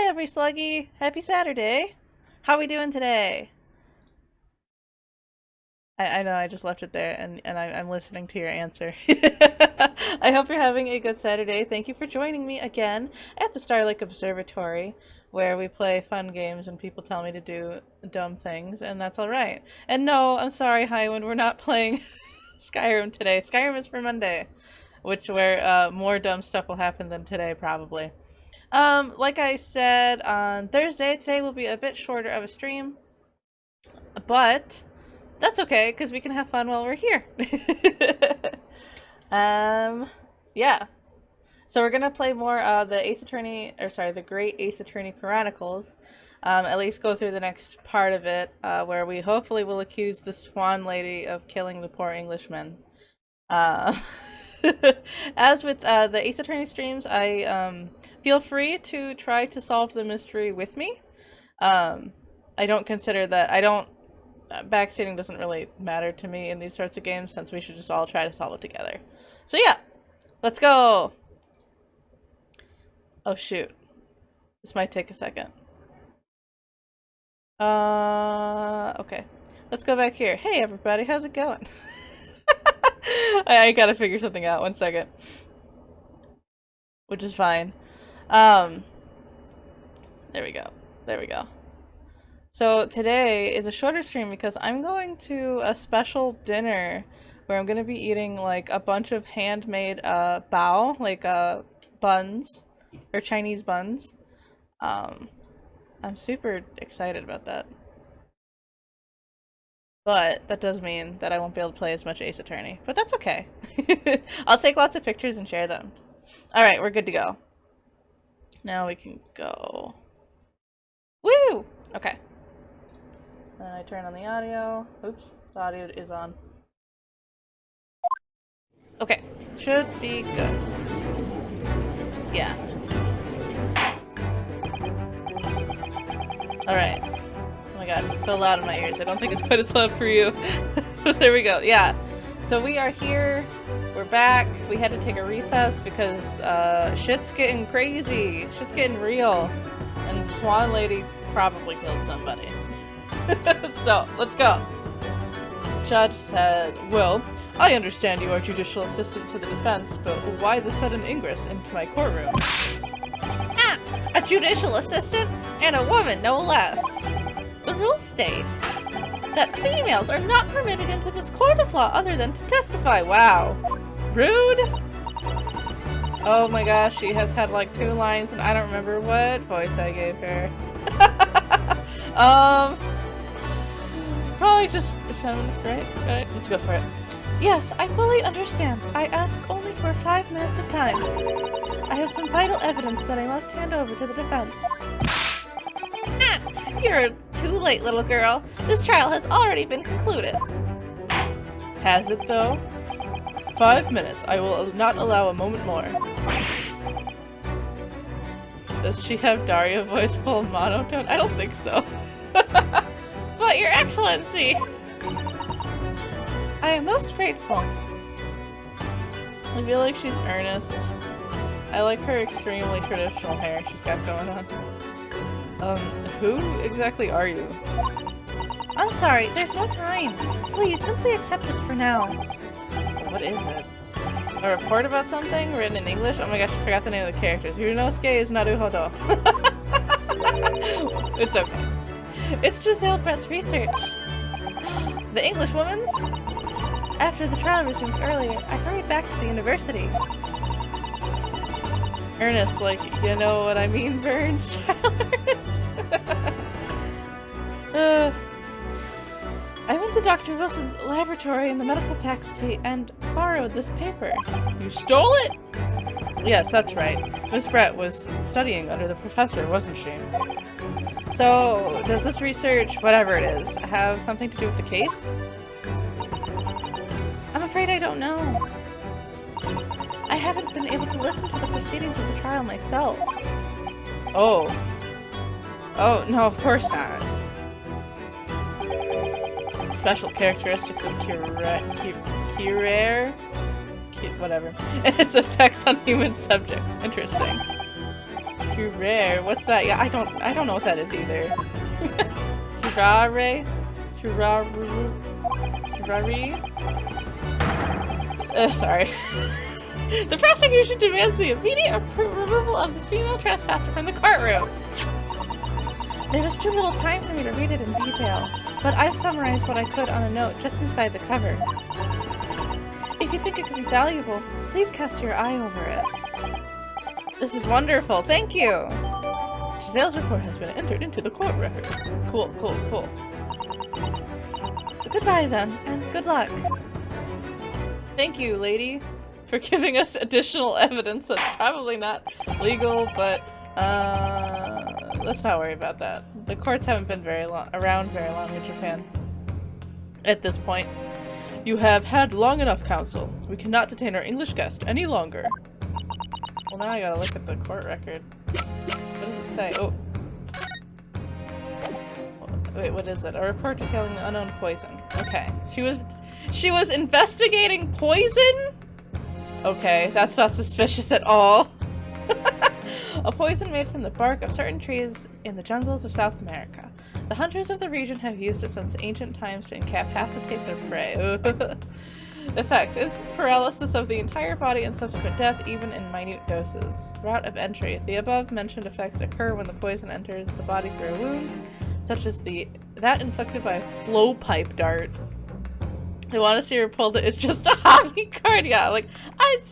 every Sluggy! Happy Saturday! How we doing today? I know I just left it there and I'm listening to your answer. I hope you're having a good Saturday. Thank you for joining me again at the Starlake Observatory, where we play fun games and people tell me to do dumb things, and that's alright. And no, I'm sorry, Highwind, we're not playing Skyrim today. Skyrim is for Monday, where more dumb stuff will happen than today, probably. Like I said on Thursday, today will be a bit shorter of a stream, but that's okay, because we can have fun while we're here. Yeah. So we're gonna play more the Great Ace Attorney Chronicles. At least go through the next part of it, where we hopefully will accuse the Swan Lady of killing the poor Englishman. As with the Ace Attorney streams, I feel free to try to solve the mystery with me. I don't consider that backseating doesn't really matter to me in these sorts of games, since we should just all try to solve it together. So yeah, let's go. Oh shoot, this might take a second. Okay, let's go back here. Hey everybody, how's it going? I gotta figure something out. 1 second. Which is fine. There we go. There we go. So today is a shorter stream because I'm going to a special dinner where I'm gonna be eating like a bunch of handmade bao, like buns, or Chinese buns. I'm super excited about that. But that does mean that I won't be able to play as much Ace Attorney. But that's okay. I'll take lots of pictures and share them. Alright, we're good to go. Now we can go. Woo! Okay. Then I turn on the audio. Oops, the audio is on. Okay, should be good. Yeah. Alright. Oh my god, it's so loud in my ears. I don't think it's quite as loud for you. There we go. Yeah. So we are here. We're back. We had to take a recess because shit's getting crazy. Shit's getting real. And Swan Lady probably killed somebody. So, let's go. Judge said, well, I understand you are judicial assistant to the defense, but why the sudden ingress into my courtroom? Ah! A judicial assistant? And a woman, no less. The rules state that females are not permitted into this court of law other than to testify. Wow. Rude? Oh my gosh, she has had like 2 lines and I don't remember what voice I gave her. Probably just feminine, right? Let's go for it. Yes, I fully understand. I ask only for 5 minutes of time. I have some vital evidence that I must hand over to the defense. Ah! You're too late, little girl. This trial has already been concluded. Has it, though? 5 minutes. I will not allow a moment more. Does she have Daria voice full monotone? I don't think so. But your excellency! I am most grateful. I feel like she's earnest. I like her extremely traditional hair she's got going on. Who exactly are you? I'm sorry, there's no time. Please, simply accept this for now. What is it? A report about something written in English? Oh my gosh, I forgot the name of the characters. Yunosuke is Naruhodo. It's okay. It's Giselle Brett's research. The English woman's? After the trial resumed earlier, I hurried back to the university. Ernest, like, you know what I mean, Burns? Child Ernest. I went to Dr. Wilson's laboratory in the medical faculty and borrowed this paper. You stole it? Yes, that's right. Miss Brett was studying under the professor, wasn't she? So, does this research, whatever it is, have something to do with the case? I'm afraid I don't know. I haven't been able to listen to the proceedings of the trial myself. Oh. Oh, no, of course not. Special characteristics of Curare? Whatever. And its effects on human subjects. Interesting. Curare. What's that? Yeah, I don't know what that is either. Curare? Curare? Sorry. The prosecution demands the immediate removal of this female trespasser from the courtroom. There was too little time for me to read it in detail, but I've summarized what I could on a note just inside the cover. If you think it could be valuable, please cast your eye over it. This is wonderful, thank you! Giselle's report has been entered into the court record. Cool, cool, cool. Goodbye then, and good luck. Thank you, lady, for giving us additional evidence that's probably not legal, but let's not worry about that. The courts haven't been around very long in Japan. At this point, you have had long enough, counsel. We cannot detain our English guest any longer. Well, now I gotta look at the court record. What does it say? Oh. Wait, what is it? A report detailing the unknown poison. Okay. She was investigating poison? Okay, that's not suspicious at all. A poison made from the bark of certain trees in the jungles of South America. The hunters of the region have used it since ancient times to incapacitate their prey. Effects: instant paralysis of the entire body and subsequent death, even in minute doses. Route of entry: the above-mentioned effects occur when the poison enters the body through a wound, such as that inflicted by a blowpipe dart. I want to see her pull it's just a hobby card, yeah, like,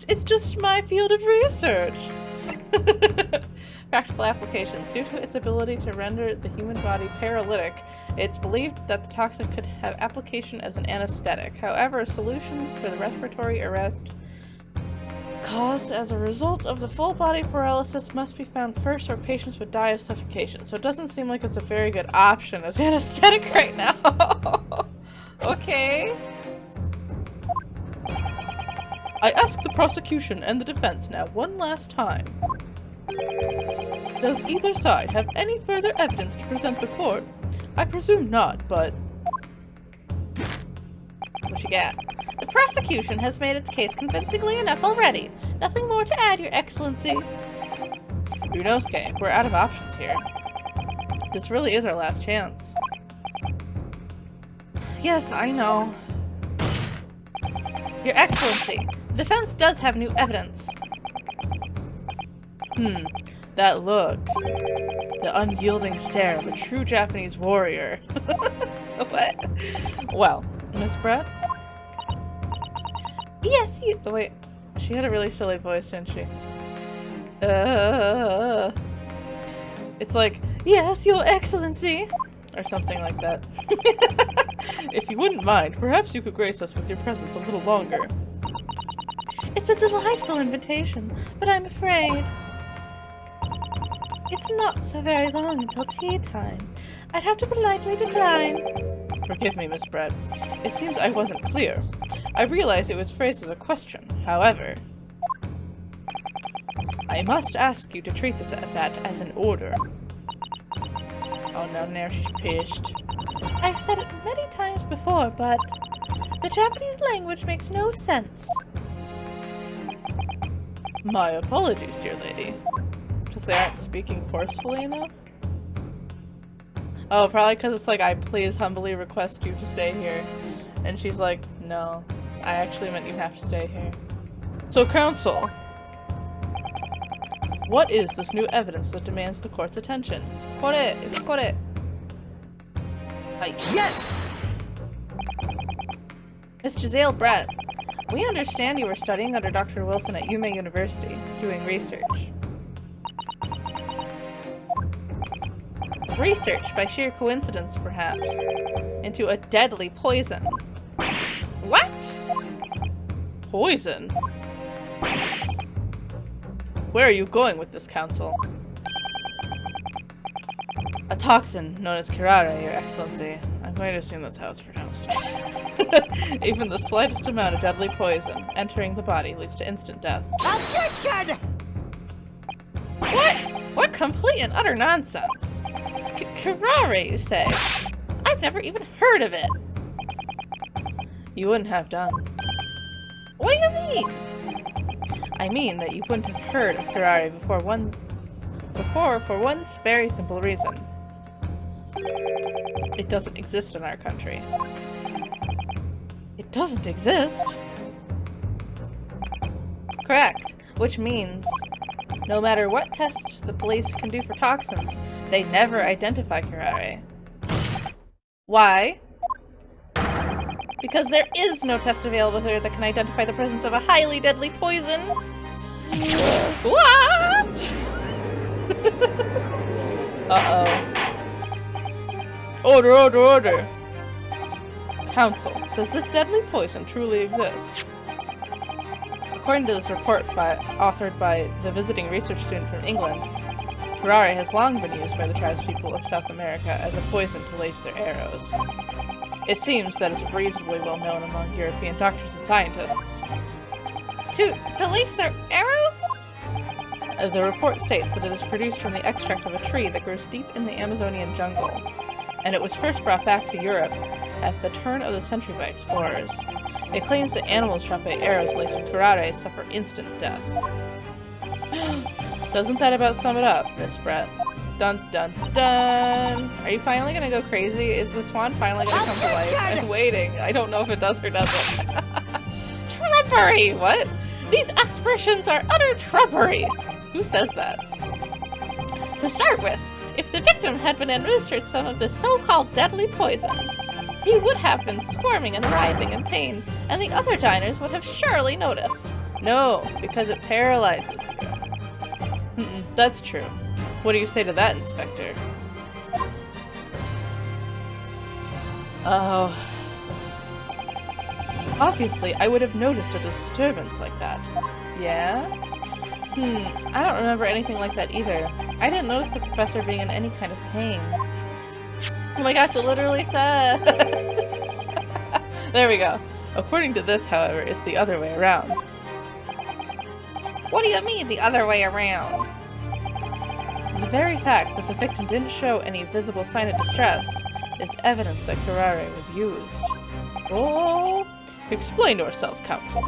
it's just my field of research. Practical applications. Due to its ability to render the human body paralytic, it's believed that the toxin could have application as an anesthetic. However, a solution for the respiratory arrest caused as a result of the full body paralysis must be found first, or patients would die of suffocation. So it doesn't seem like it's a very good option as anesthetic right now. Okay. I ask the prosecution and the defense now one last time. Does either side have any further evidence to present the court? I presume not, but... What you got? The prosecution has made its case convincingly enough already. Nothing more to add, Your Excellency. Runosuke, we're out of options here. This really is our last chance. Yes, I know. Your Excellency, the defense does have new evidence. That look. The unyielding stare of a true Japanese warrior. What? Well, Miss Brett? Yes, you- oh, wait. She had a really silly voice, didn't she? It's like, yes, Your Excellency! Or something like that. If you wouldn't mind, perhaps you could grace us with your presence a little longer. It's a delightful invitation, but I'm afraid it's not so very long until tea time. I'd have to politely decline. Forgive me, Miss Brett. It seems I wasn't clear. I realize it was phrased as a question. However, I must ask you to treat that as an order. Oh no, now she's pissed. I've said it many times before, but the Japanese language makes no sense. My apologies, dear lady. Because they aren't speaking forcefully enough? Oh, probably because it's like, I please humbly request you to stay here. And she's like, no, I actually meant you have to stay here. So, counsel, what is this new evidence that demands the court's attention? Kore! Kore! Yes! Miss Giselle Brett, we understand you were studying under Dr. Wilson at Yume University, doing research. Research, by sheer coincidence perhaps, into a deadly poison. What? Poison? Where are you going with this, counsel? A toxin known as curare, Your Excellency. I'm going to assume that's how it's pronounced. Even the slightest amount of deadly poison entering the body leads to instant death. Objection! What? What complete and utter nonsense! Curare, you say? I've never even heard of it! You wouldn't have done. What do you mean? I mean that you wouldn't have heard of curare before before for one very simple reason. It doesn't exist in our country. It doesn't exist? Correct, which means no matter what tests the police can do for toxins, they never identify curare. Why? Because there is no test available here that can identify the presence of a highly deadly poison. What? Uh-oh. Order, order, order. Council, does this deadly poison truly exist? According to this report authored by the visiting research student from England, curare has long been used by the tribespeople of South America as a poison to lace their arrows. It seems that it's reasonably well known among European doctors and scientists. To lace their arrows? The report states that it is produced from the extract of a tree that grows deep in the Amazonian jungle, and it was first brought back to Europe at the turn of the century by explorers. It claims that animals shot by arrows laced with curare suffer instant death. Doesn't that about sum it up, Miss Brett? Dun dun dun! Are you finally gonna go crazy? Is the swan finally gonna come to life? I'm waiting. I don't know if it does or doesn't. Trumpery! What? These aspersions are utter trumpery! Who says that? To start with, if the victim had been administered some of this so-called deadly poison, he would have been squirming and writhing in pain, and the other diners would have surely noticed. No, because it paralyzes you. That's true. What do you say to that, Inspector? Oh. Obviously, I would have noticed a disturbance like that. Yeah? I don't remember anything like that either. I didn't notice the professor being in any kind of pain. Oh my gosh, it literally says! There we go. According to this, however, it's the other way around. What do you mean, the other way around? The very fact that the victim didn't show any visible sign of distress is evidence that curare was used. Oh! Explain yourself, Counsel.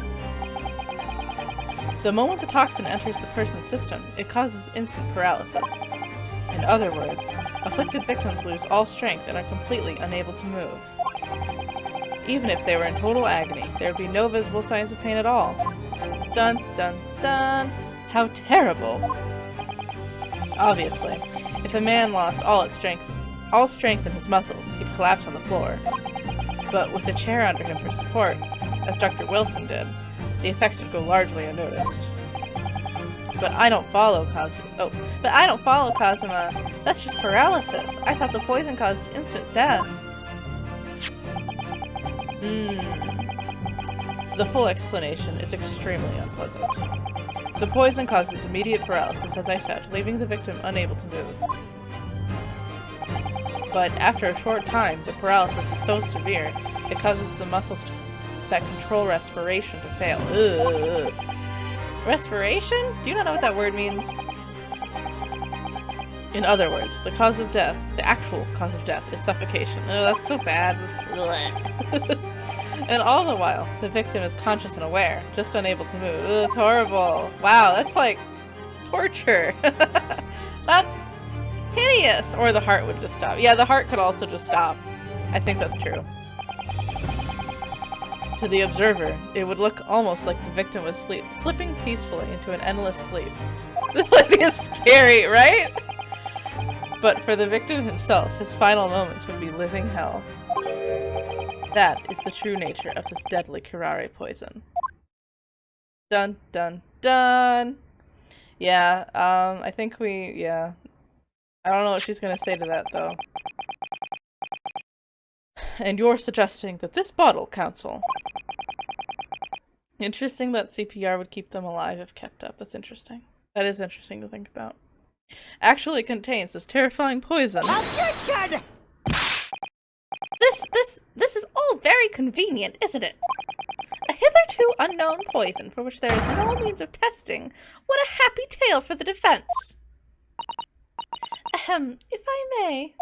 The moment the toxin enters the person's system, it causes instant paralysis. In other words, afflicted victims lose all strength and are completely unable to move. Even if they were in total agony, there would be no visible signs of pain at all. Dun dun dun! How terrible! Obviously, if a man lost all strength in his muscles, he'd collapse on the floor. But with a chair under him for support, as Dr. Wilson did, the effects would go largely unnoticed. But I don't follow Kazuma. That's just paralysis. I thought the poison caused instant death. The full explanation is extremely unpleasant. The poison causes immediate paralysis, as I said, leaving the victim unable to move. But after a short time, the paralysis is so severe, it causes the muscles that control respiration to fail. Ugh. Respiration? Do you not know what that word means? In other words, the cause of death, the actual cause of death, is suffocation. Oh, that's so bad. And all the while, the victim is conscious and aware, just unable to move. Ugh, it's horrible. Wow, that's like torture. That's hideous. Or the heart would just stop. Yeah, the heart could also just stop. I think that's true. To the observer, it would look almost like the victim was slipping peacefully into an endless sleep. This lady is scary, right? But for the victim himself, his final moments would be living hell. That is the true nature of this deadly curare poison. Dun dun dun! Yeah, I think yeah. I don't know what she's gonna say to that, though. And you're suggesting that this bottle, Counsel. Interesting that CPR would keep them alive if kept up. That's interesting. That is interesting to think about. Actually contains this terrifying poison. Objection! This is all very convenient, isn't it? A hitherto unknown poison for which there is no means of testing. What a happy tale for the defense! Ahem, if I may.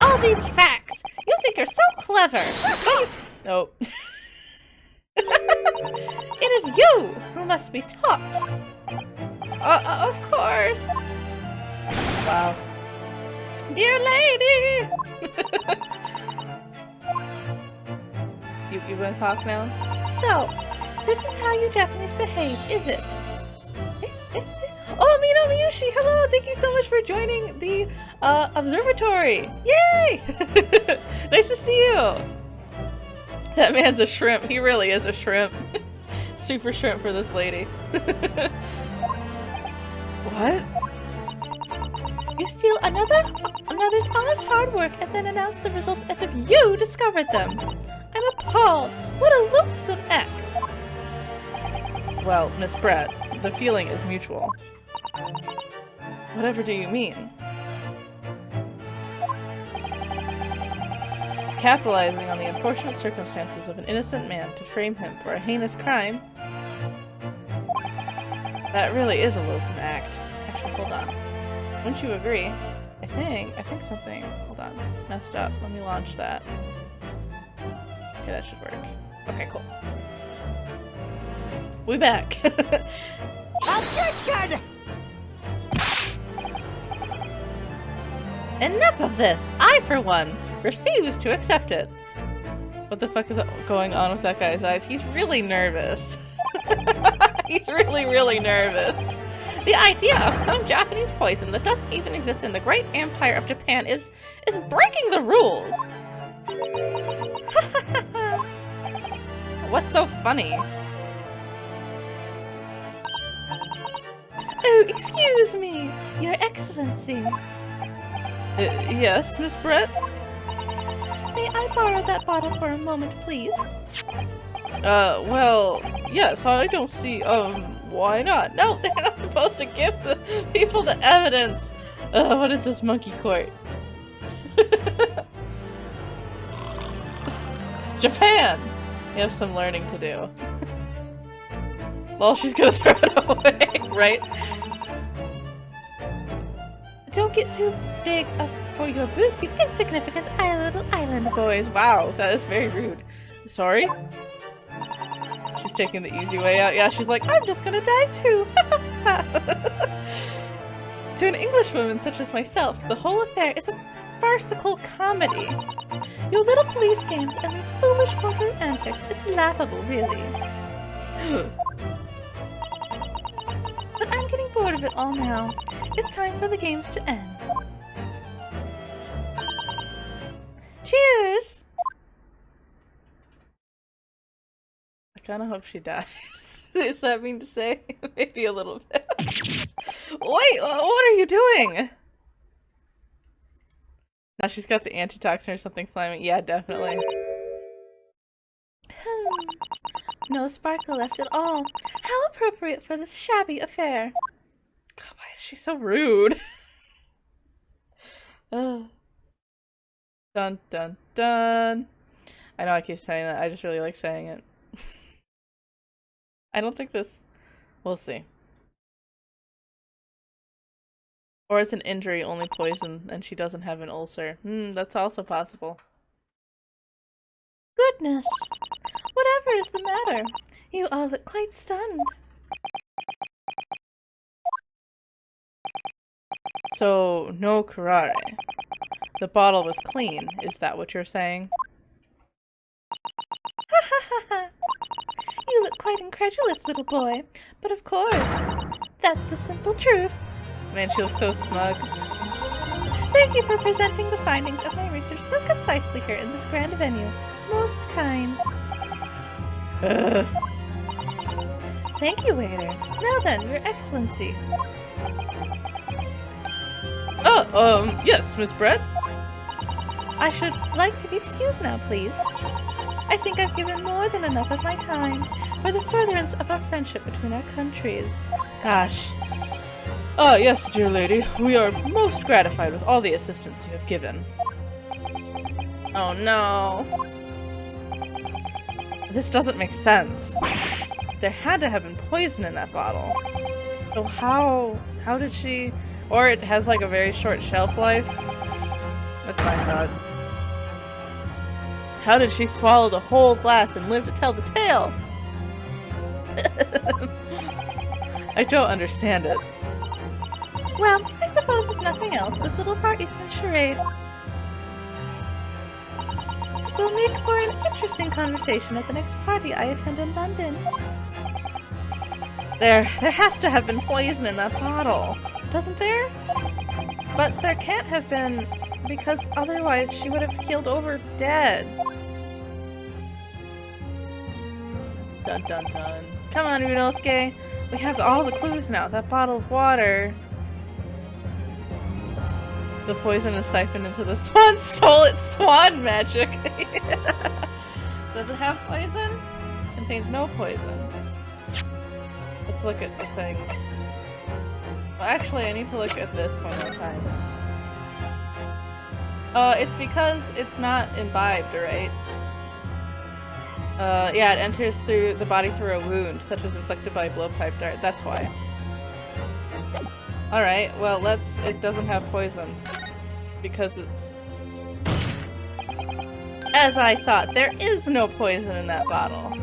All these facts! You think you're so clever! Oh. It is you who must be taught! Of course! Wow. Dear lady! you gonna talk now? So, this is how you Japanese behave, is it? Oh, Mino Miyushi! Hello! Thank you so much for joining the observatory! Yay! Nice to see you! That man's a shrimp. He really is a shrimp. Super shrimp for this lady. What? You steal another's honest hard work and then announce the results as if you discovered them. I'm appalled. What a loathsome act. Well, Miss Brett, the feeling is mutual. Whatever do you mean? Capitalizing on the unfortunate circumstances of an innocent man to frame him for a heinous crime. That really is a loathsome act. Actually, hold on. Wouldn't you agree? I think something, hold on, messed up. Let me launch that. Okay, that should work. Okay, cool. We back. Objection! Enough of this! I, for one, refuse to accept it. What the fuck is going on with that guy's eyes? He's really nervous. He's really nervous. The idea of some Japanese poison that doesn't even exist in the great empire of Japan is breaking the rules. What's so funny? Oh, excuse me, Your Excellency. Yes, Miss Brett? May I borrow that bottle for a moment, please? Well, yes, I don't see, why not? No, they're not supposed to give the people the evidence! What is this monkey court? Japan! You have some learning to do. Well, she's gonna throw it away, right? Don't get too big for your boots, you insignificant little island boys. Wow, that is very rude. Sorry? She's taking the easy way out. Yeah, she's like, I'm just gonna die too. To an Englishwoman such as myself, the whole affair is a farcical comedy. Your little police games and these foolish courtroom antics, it's laughable, really. But I'm getting bored of it all now. It's time for the games to end. Cheers! I kind of hope she dies. Is that mean to say? Maybe a little bit. Wait, what are you doing? Now she's got the antitoxin or something slimy. Yeah, definitely. No sparkle left at all. How appropriate for this shabby affair. God, why is she so rude? Dun dun dun. I know I keep saying that. I just really like saying it. I don't think this... We'll see. Or it's an injury, only poison, and she doesn't have an ulcer. That's also possible. Goodness! Whatever is the matter? You all look quite stunned. So, no curare. The bottle was clean, is that what you're saying? Ha ha ha ha! You look quite incredulous, little boy. But of course, that's the simple truth. Man, she looks so smug. Thank you for presenting the findings of my research so concisely here in this grand venue. Most kind. Ugh. Thank you, waiter. Now then, Your Excellency. Oh, yes, Miss Brett? I should like to be excused now, please. I think I've given more than enough of my time for the furtherance of our friendship between our countries. Gosh. Ah, yes, dear lady. We are most gratified with all the assistance you have given. Oh no. This doesn't make sense. There had to have been poison in that bottle. So how did she... Or it has like a very short shelf life? That's my thought. How did she swallow the whole glass and live to tell the tale? I don't understand it. Well, I I suppose if nothing else, this little party's a charade will make for an interesting conversation at the next party I attend in London. There has to have been poison in that bottle, doesn't there? But there can't have been, because otherwise she would have keeled over dead. Dun dun dun. Come on, Ryunosuke. We have all the clues now. That bottle of water. The poison is siphoned into the swan's soul. It's swan magic. Does it have poison? Contains no poison. Let's look at the things. Well, actually, I need to look at this one more time. It's because it's not imbibed, right? Yeah, it enters through the body through a wound, such as inflicted by a blowpipe dart. That's why. Alright, well, it doesn't have poison. Because it's... As I thought, there is no poison in that bottle.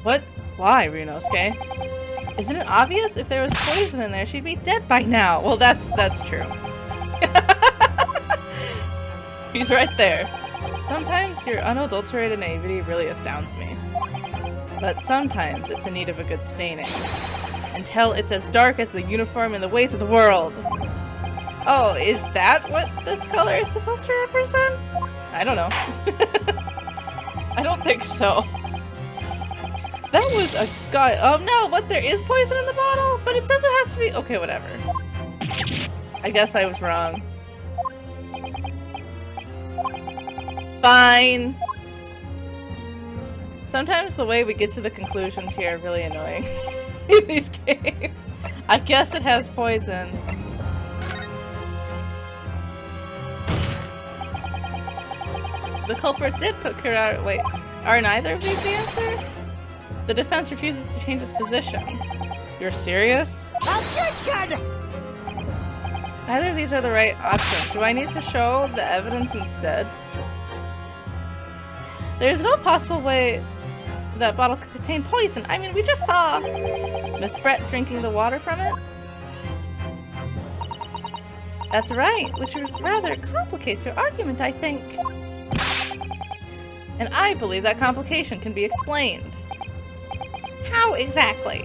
What? Why, Ryunosuke? Isn't it obvious? If there was poison in there, she'd be dead by now. Well, that's true. He's right there. Sometimes your unadulterated naivety really astounds me. But sometimes it's in need of a good staining. Until it's as dark as the uniform and the ways of the world. Oh, is that what this color is supposed to represent? I don't know. I don't think so. That was a guy. Oh no, what? There is poison in the bottle? But it says it has to be. Okay, whatever. I guess I was wrong. Fine. Sometimes the way we get to the conclusions here are really annoying in these games. I guess it has poison. The culprit did put Kurara. Wait, are neither of these the answer? The defense refuses to change its position. You're serious? Objection! Neither of these are the right option. Do I need to show the evidence instead? There's no possible way that bottle could contain poison. I mean, we just saw Miss Brett drinking the water from it. That's right, which rather complicates your argument, I think. And I believe that complication can be explained. How exactly?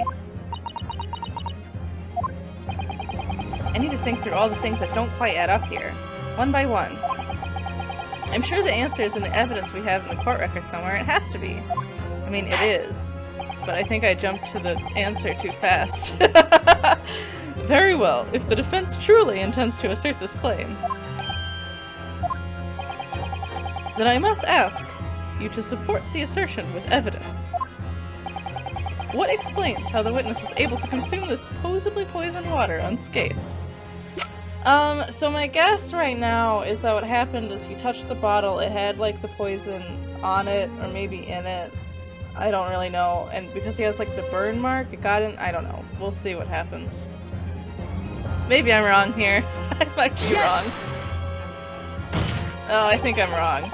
I need to think through all the things that don't quite add up here, one by one. I'm sure the answer is in the evidence we have in the court record somewhere. It has to be. I mean, it is. But I think I jumped to the answer too fast. Very well. If the defense truly intends to assert this claim, then I must ask you to support the assertion with evidence. What explains how the witness was able to consume this supposedly poisoned water unscathed? So my guess right now is that what happened is he touched the bottle, it had like the poison on it, or maybe in it. I don't really know, and because he has like the burn mark, it got in, I don't know. We'll see what happens. Maybe I'm wrong here. I might be wrong. Oh, I think I'm wrong.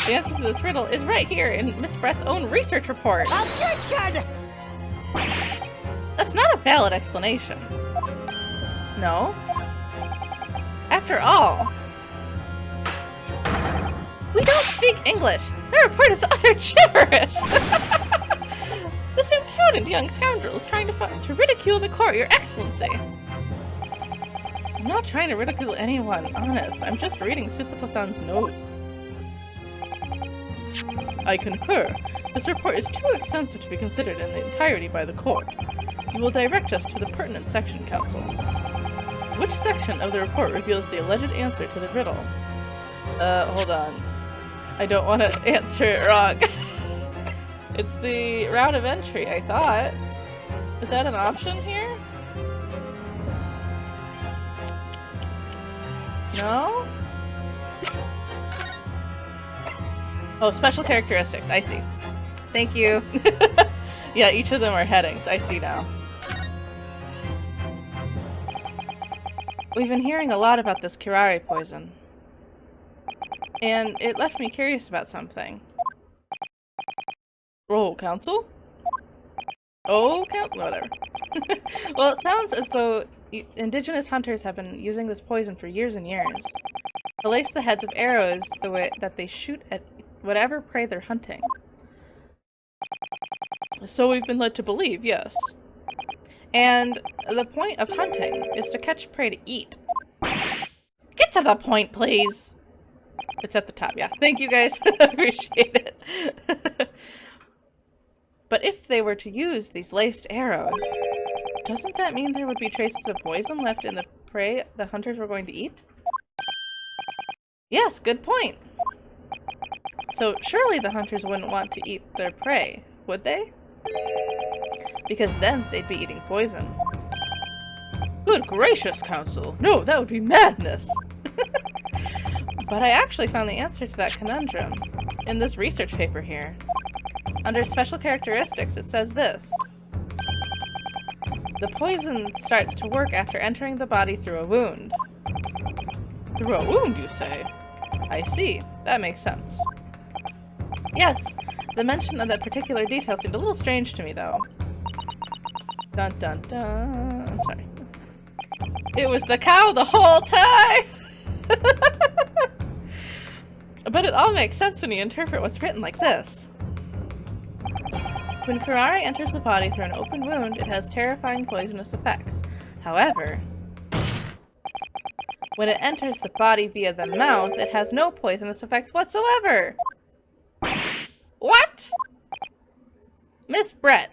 The answer to this riddle is right here in Miss Brett's own research report. Objection! That's not a valid explanation. No? After all, we don't speak English. The report is utter gibberish. This impudent young scoundrel is trying to ridicule the court, Your Excellency. I'm not trying to ridicule anyone, honest. I'm just reading Susato-san's notes. I concur. This report is too extensive to be considered in the entirety by the court. You will direct us to the pertinent section, counsel. Which section of the report reveals the alleged answer to the riddle? Hold on. I don't want to answer it wrong. It's the route of entry, I thought. Is that an option here? No? Oh, special characteristics. I see. Thank you. Yeah, each of them are headings. I see now. We've been hearing a lot about this curare poison. And it left me curious about something. Oh, counsel? Oh, whatever. Well, it sounds as though indigenous hunters have been using this poison for years and years. To lace the heads of arrows the way that they shoot at whatever prey they're hunting. So we've been led to believe, yes. And the point of hunting is to catch prey to eat. Get to the point, please! It's at the top, yeah. Thank you guys. Appreciate it. But if they were to use these laced arrows, doesn't that mean there would be traces of poison left in the prey the hunters were going to eat? Yes, good point. So surely the hunters wouldn't want to eat their prey, would they? Because then they'd be eating poison. Good gracious, Council! No, that would be madness! But I actually found the answer to that conundrum in this research paper here. Under special characteristics, it says this. The poison starts to work after entering the body through a wound. Through a wound, you say? I see. That makes sense. Yes, the mention of that particular detail seemed a little strange to me, though. Dun dun dun. I'm sorry. It was the cow the whole time! But it all makes sense when you interpret what's written like this. When Karare enters the body through an open wound, it has terrifying poisonous effects. However, when it enters the body via the mouth, it has no poisonous effects whatsoever! What? Miss Brett,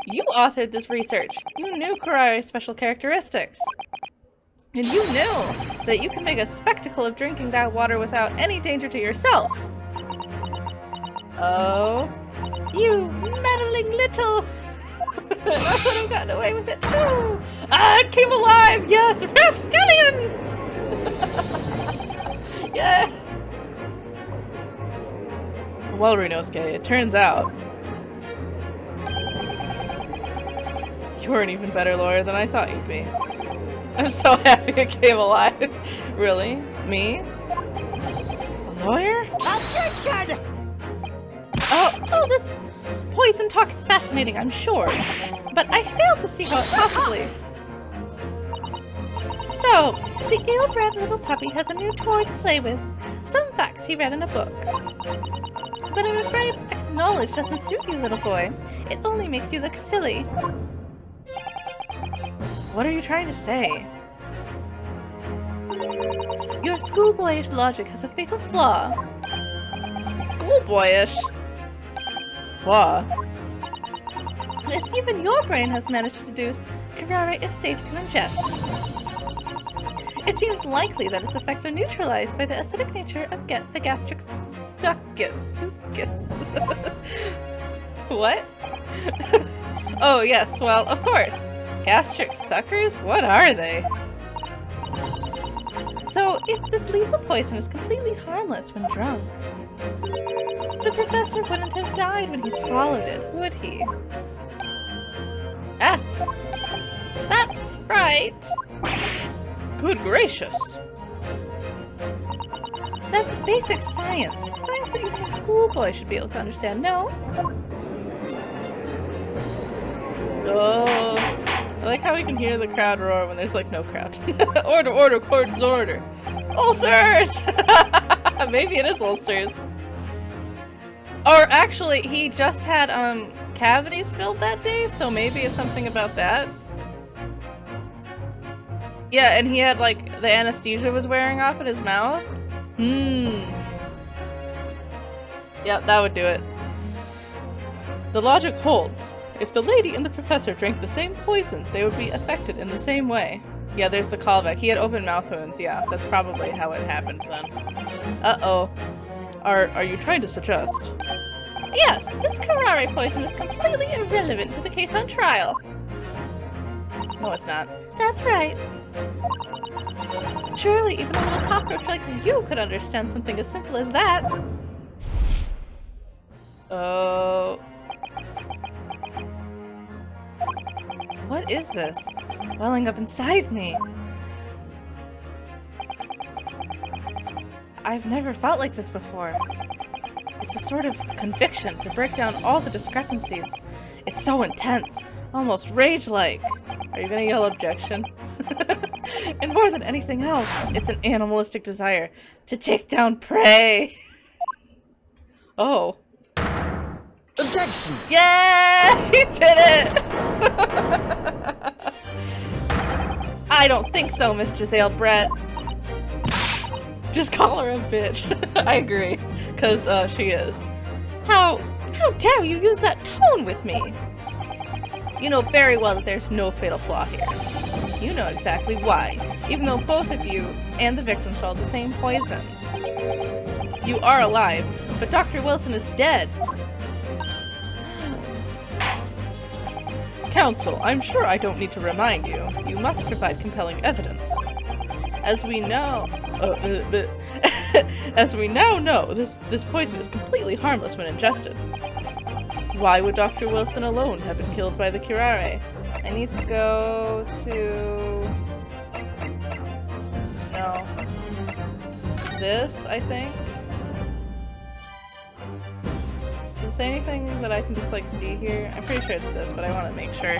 you authored this research. You knew Karare's special characteristics. And you knew that you can make a spectacle of drinking that water without any danger to yourself. Oh, you meddling little... I would have gotten away with it too. Ah, it came alive! Yes, Rapscallion! Yeah. Well, Renosuke, it turns out you're an even better lawyer than I thought you'd be. I'm so happy it came alive. Really? Me? A lawyer? Attention! Oh, this poison talk is fascinating, I'm sure. But I fail to see how it possibly... So, the ill-bred little puppy has a new toy to play with. Some facts he read in a book. But I'm afraid knowledge doesn't suit you, little boy. It only makes you look silly. What are you trying to say? Your schoolboyish logic has a fatal flaw. Schoolboyish? Flaw? As even your brain has managed to deduce, Karare is safe to ingest. It seems likely that its effects are neutralized by the acidic nature of the gastric succus. What? Oh yes, well, of course. Gastric suckers? What are they? So, if this lethal poison is completely harmless when drunk, the professor wouldn't have died when he swallowed it, would he? Ah! That's right! Good gracious! That's basic science. Science that even a schoolboy should be able to understand, no? Oh, I like how we can hear the crowd roar when there's like no crowd. Order, order, court's order. Ulcers! Maybe it is ulcers. Or actually, he just had cavities filled that day, so maybe it's something about that. Yeah, and he had like the anesthesia was wearing off in his mouth. Yep, that would do it. The logic holds. If the lady and the professor drank the same poison, they would be affected in the same way. Yeah, there's the callback. He had open mouth wounds. Yeah, that's probably how it happened then. Uh-oh. Are you trying to suggest? Yes, this Karare poison is completely irrelevant to the case on trial. No, it's not. That's right. Surely even a little cockroach like you could understand something as simple as that. Oh... What is this? Welling up inside me. I've never felt like this before. It's a sort of conviction to break down all the discrepancies. It's so intense, almost rage-like. Are you gonna yell objection? more than anything else, it's an animalistic desire to take down prey. Oh. Objection! Yeah! He did it! I don't think so, Miss Giselle Brett. Just call her a bitch. I agree, because she is. How dare you use that tone with me? You know very well that there's no fatal flaw here. You know exactly why, even though both of you and the victim swallowed the same poison. You are alive, but Dr. Wilson is dead. Counsel, I'm sure I don't need to remind you. You must provide compelling evidence. As we now know, this poison is completely harmless when ingested. Why would Dr. Wilson alone have been killed by the curare? I need to go to... No. This, I think? Does it say anything that I can just, like, see here? I'm pretty sure it's this, but I want to make sure.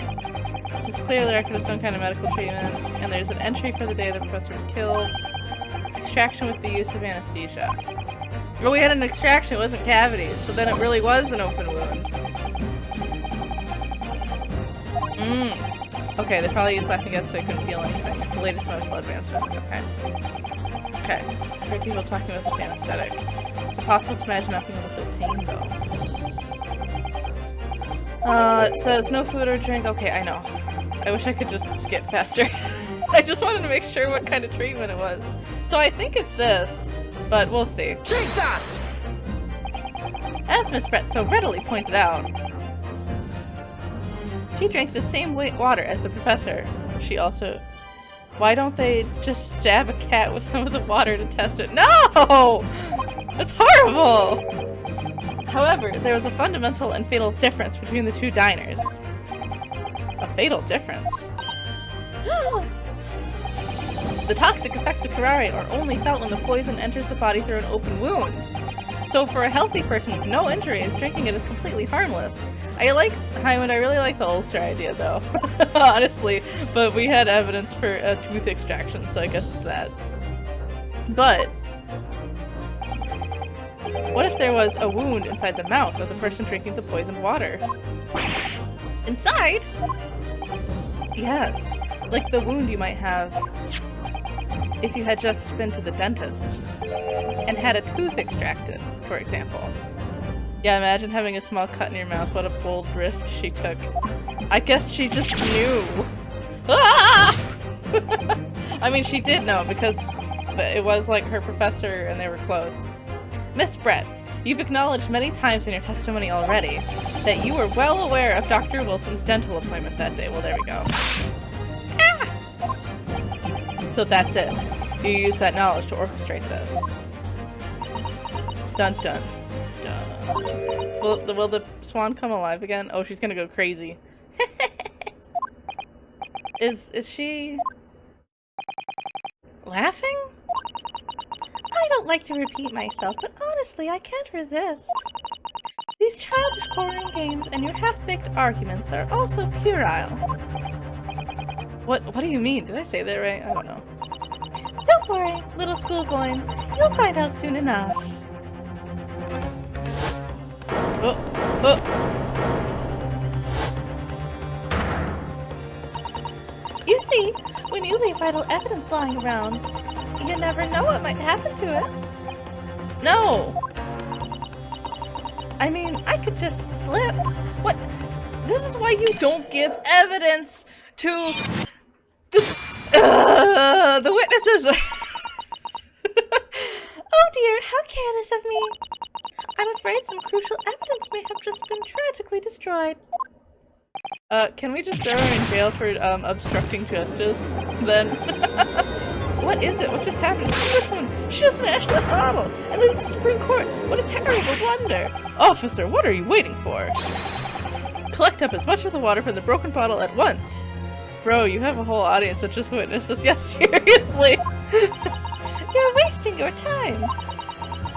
It's clearly record of some kind of medical treatment, and there's an entry for the day the professor was killed. Extraction with the use of anesthesia. Well, we had an extraction, it wasn't cavities, so then it really was an open wound. Okay, they probably used laughing gas so I couldn't feel anything. It's the latest medical advancement. Okay. Okay. I heard people talking about this anesthetic. It's impossible to imagine not being able to feel pain, though. It says no food or drink. Okay, I know. I wish I could just skip faster. I just wanted to make sure what kind of treatment it was. So I think it's this, but we'll see. Take that! As Miss Brett so readily pointed out, she drank the same water as the professor. She also... Why don't they just stab a cat with some of the water to test it? No! That's horrible! However, there was a fundamental and fatal difference between the two diners. A fatal difference? The toxic effects of curare are only felt when the poison enters the body through an open wound. So for a healthy person with no injuries, drinking it is completely harmless. I really like the ulcer idea though, honestly, but we had evidence for a tooth extraction, so I guess it's that. But, what if there was a wound inside the mouth of the person drinking the poisoned water? Inside? Yes, like the wound you might have if you had just been to the dentist and had a tooth extracted, for example. Yeah, imagine having a small cut in your mouth. What a bold risk she took. I guess she just knew. Ah! I mean, she did know because it was like her professor and they were close. Miss Brett, you've acknowledged many times in your testimony already that you were well aware of Dr. Wilson's dental appointment that day. Well, there we go. Ah! So that's it. You use that knowledge to orchestrate this. Dun dun dun. Will the swan come alive again? Oh, she's gonna go crazy. Is she laughing? I don't like to repeat myself, but honestly, I can't resist. These childish boring games and your half-baked arguments are also puerile. What do you mean? Did I say that right? I don't know. Don't worry, little schoolboy. You'll find out soon enough. Oh. You see, when you leave vital evidence lying around, you never know what might happen to it. No! I mean, I could just slip. What? This is why you don't give evidence to the witnesses! Oh dear, how careless of me. I'm afraid some crucial evidence may have just been tragically destroyed. Can we just throw her in jail for, obstructing justice, then? What is it? What just happened? It's the Englishwoman! She just smashed that bottle! And then the Supreme Court! What a terrible blunder! Officer, what are you waiting for? Collect up as much of the water from the broken bottle at once! Bro, you have a whole audience that just witnessed this. Yes, seriously! You're wasting your time!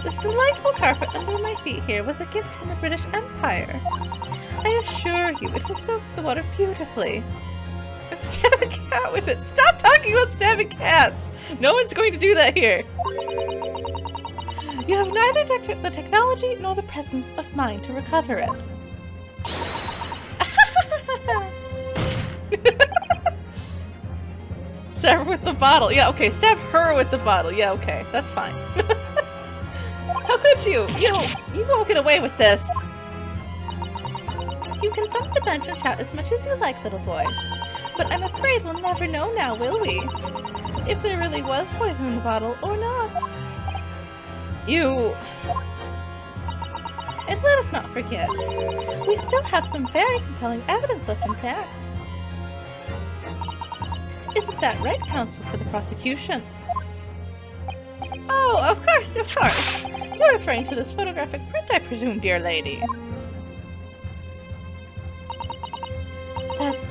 This delightful carpet under my feet here was a gift from the British Empire. I assure you it will soak the water beautifully. And stab a cat with it. Stop talking about stabbing cats! No one's going to do that here. You have neither the technology nor the presence of mind to recover it. Stab her with the bottle. Yeah, okay. Stab her with the bottle. Yeah, okay. That's fine. How could you? You won't get away with this. You can thump the bench and shout as much as you like, little boy. But I'm afraid we'll never know now, will we? If there really was poison in the bottle or not. And let us not forget, we still have some very compelling evidence left intact. Isn't that right, counsel for the prosecution? Oh, of course, of course. You're referring to this photographic print, I presume, dear lady.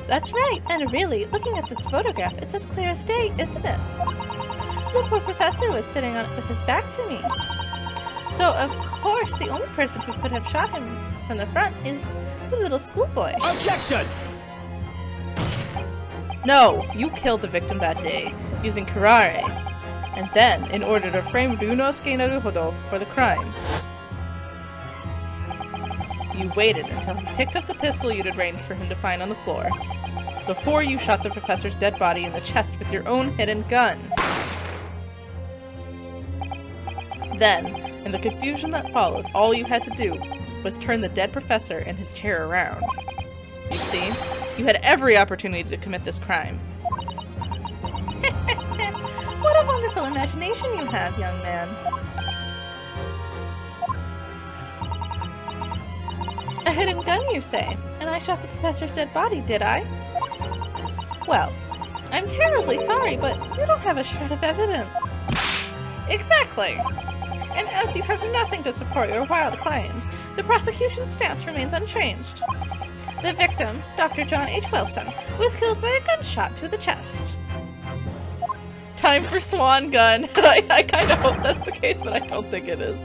That's right, and really, looking at this photograph, it's as clear as day, isn't it? The poor professor was sitting on it with his back to me. So, of course, the only person who could have shot him from the front is the little schoolboy. Objection! No, you killed the victim that day, using karare. And then, in order to frame Ryunosuke Naruhodo for the crime, you waited until he picked up the pistol you'd arranged for him to find on the floor, before you shot the professor's dead body in the chest with your own hidden gun. Then, in the confusion that followed, all you had to do was turn the dead professor and his chair around. You see, you had every opportunity to commit this crime. What a wonderful imagination you have, young man. A hidden gun, you say? And I shot the professor's dead body, did I? Well, I'm terribly sorry, but you don't have a shred of evidence. Exactly. And as you have nothing to support your wild claims, the prosecution's stance remains unchanged. The victim, Dr. John H. Wilson, was killed by a gunshot to the chest. Time for swan gun. I kind of hope that's the case, but I don't think it is.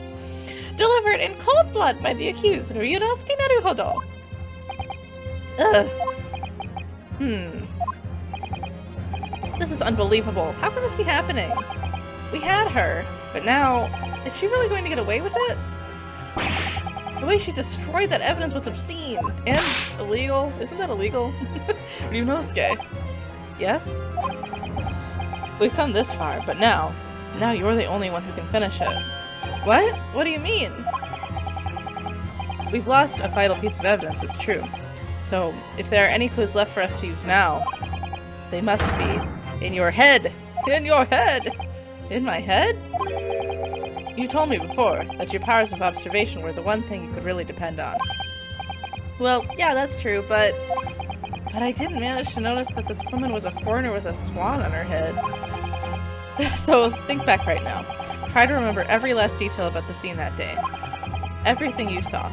Delivered in cold blood by the accused, Ryunosuke Naruhodo. Ugh. This is unbelievable. How can this be happening? We had her, but now, is she really going to get away with it? The way she destroyed that evidence was obscene and illegal. Isn't that illegal? Ryunosuke. Yes? We've come this far, but now you're the only one who can finish it. What? What do you mean? We've lost a vital piece of evidence, it's true. So, if there are any clues left for us to use now, they must be in your head! In your head! In my head? You told me before that your powers of observation were the one thing you could really depend on. Well, yeah, that's true, but I didn't manage to notice that this woman was a foreigner with a swan on her head. So, think back right now. Try to remember every last detail about the scene that day. Everything you saw,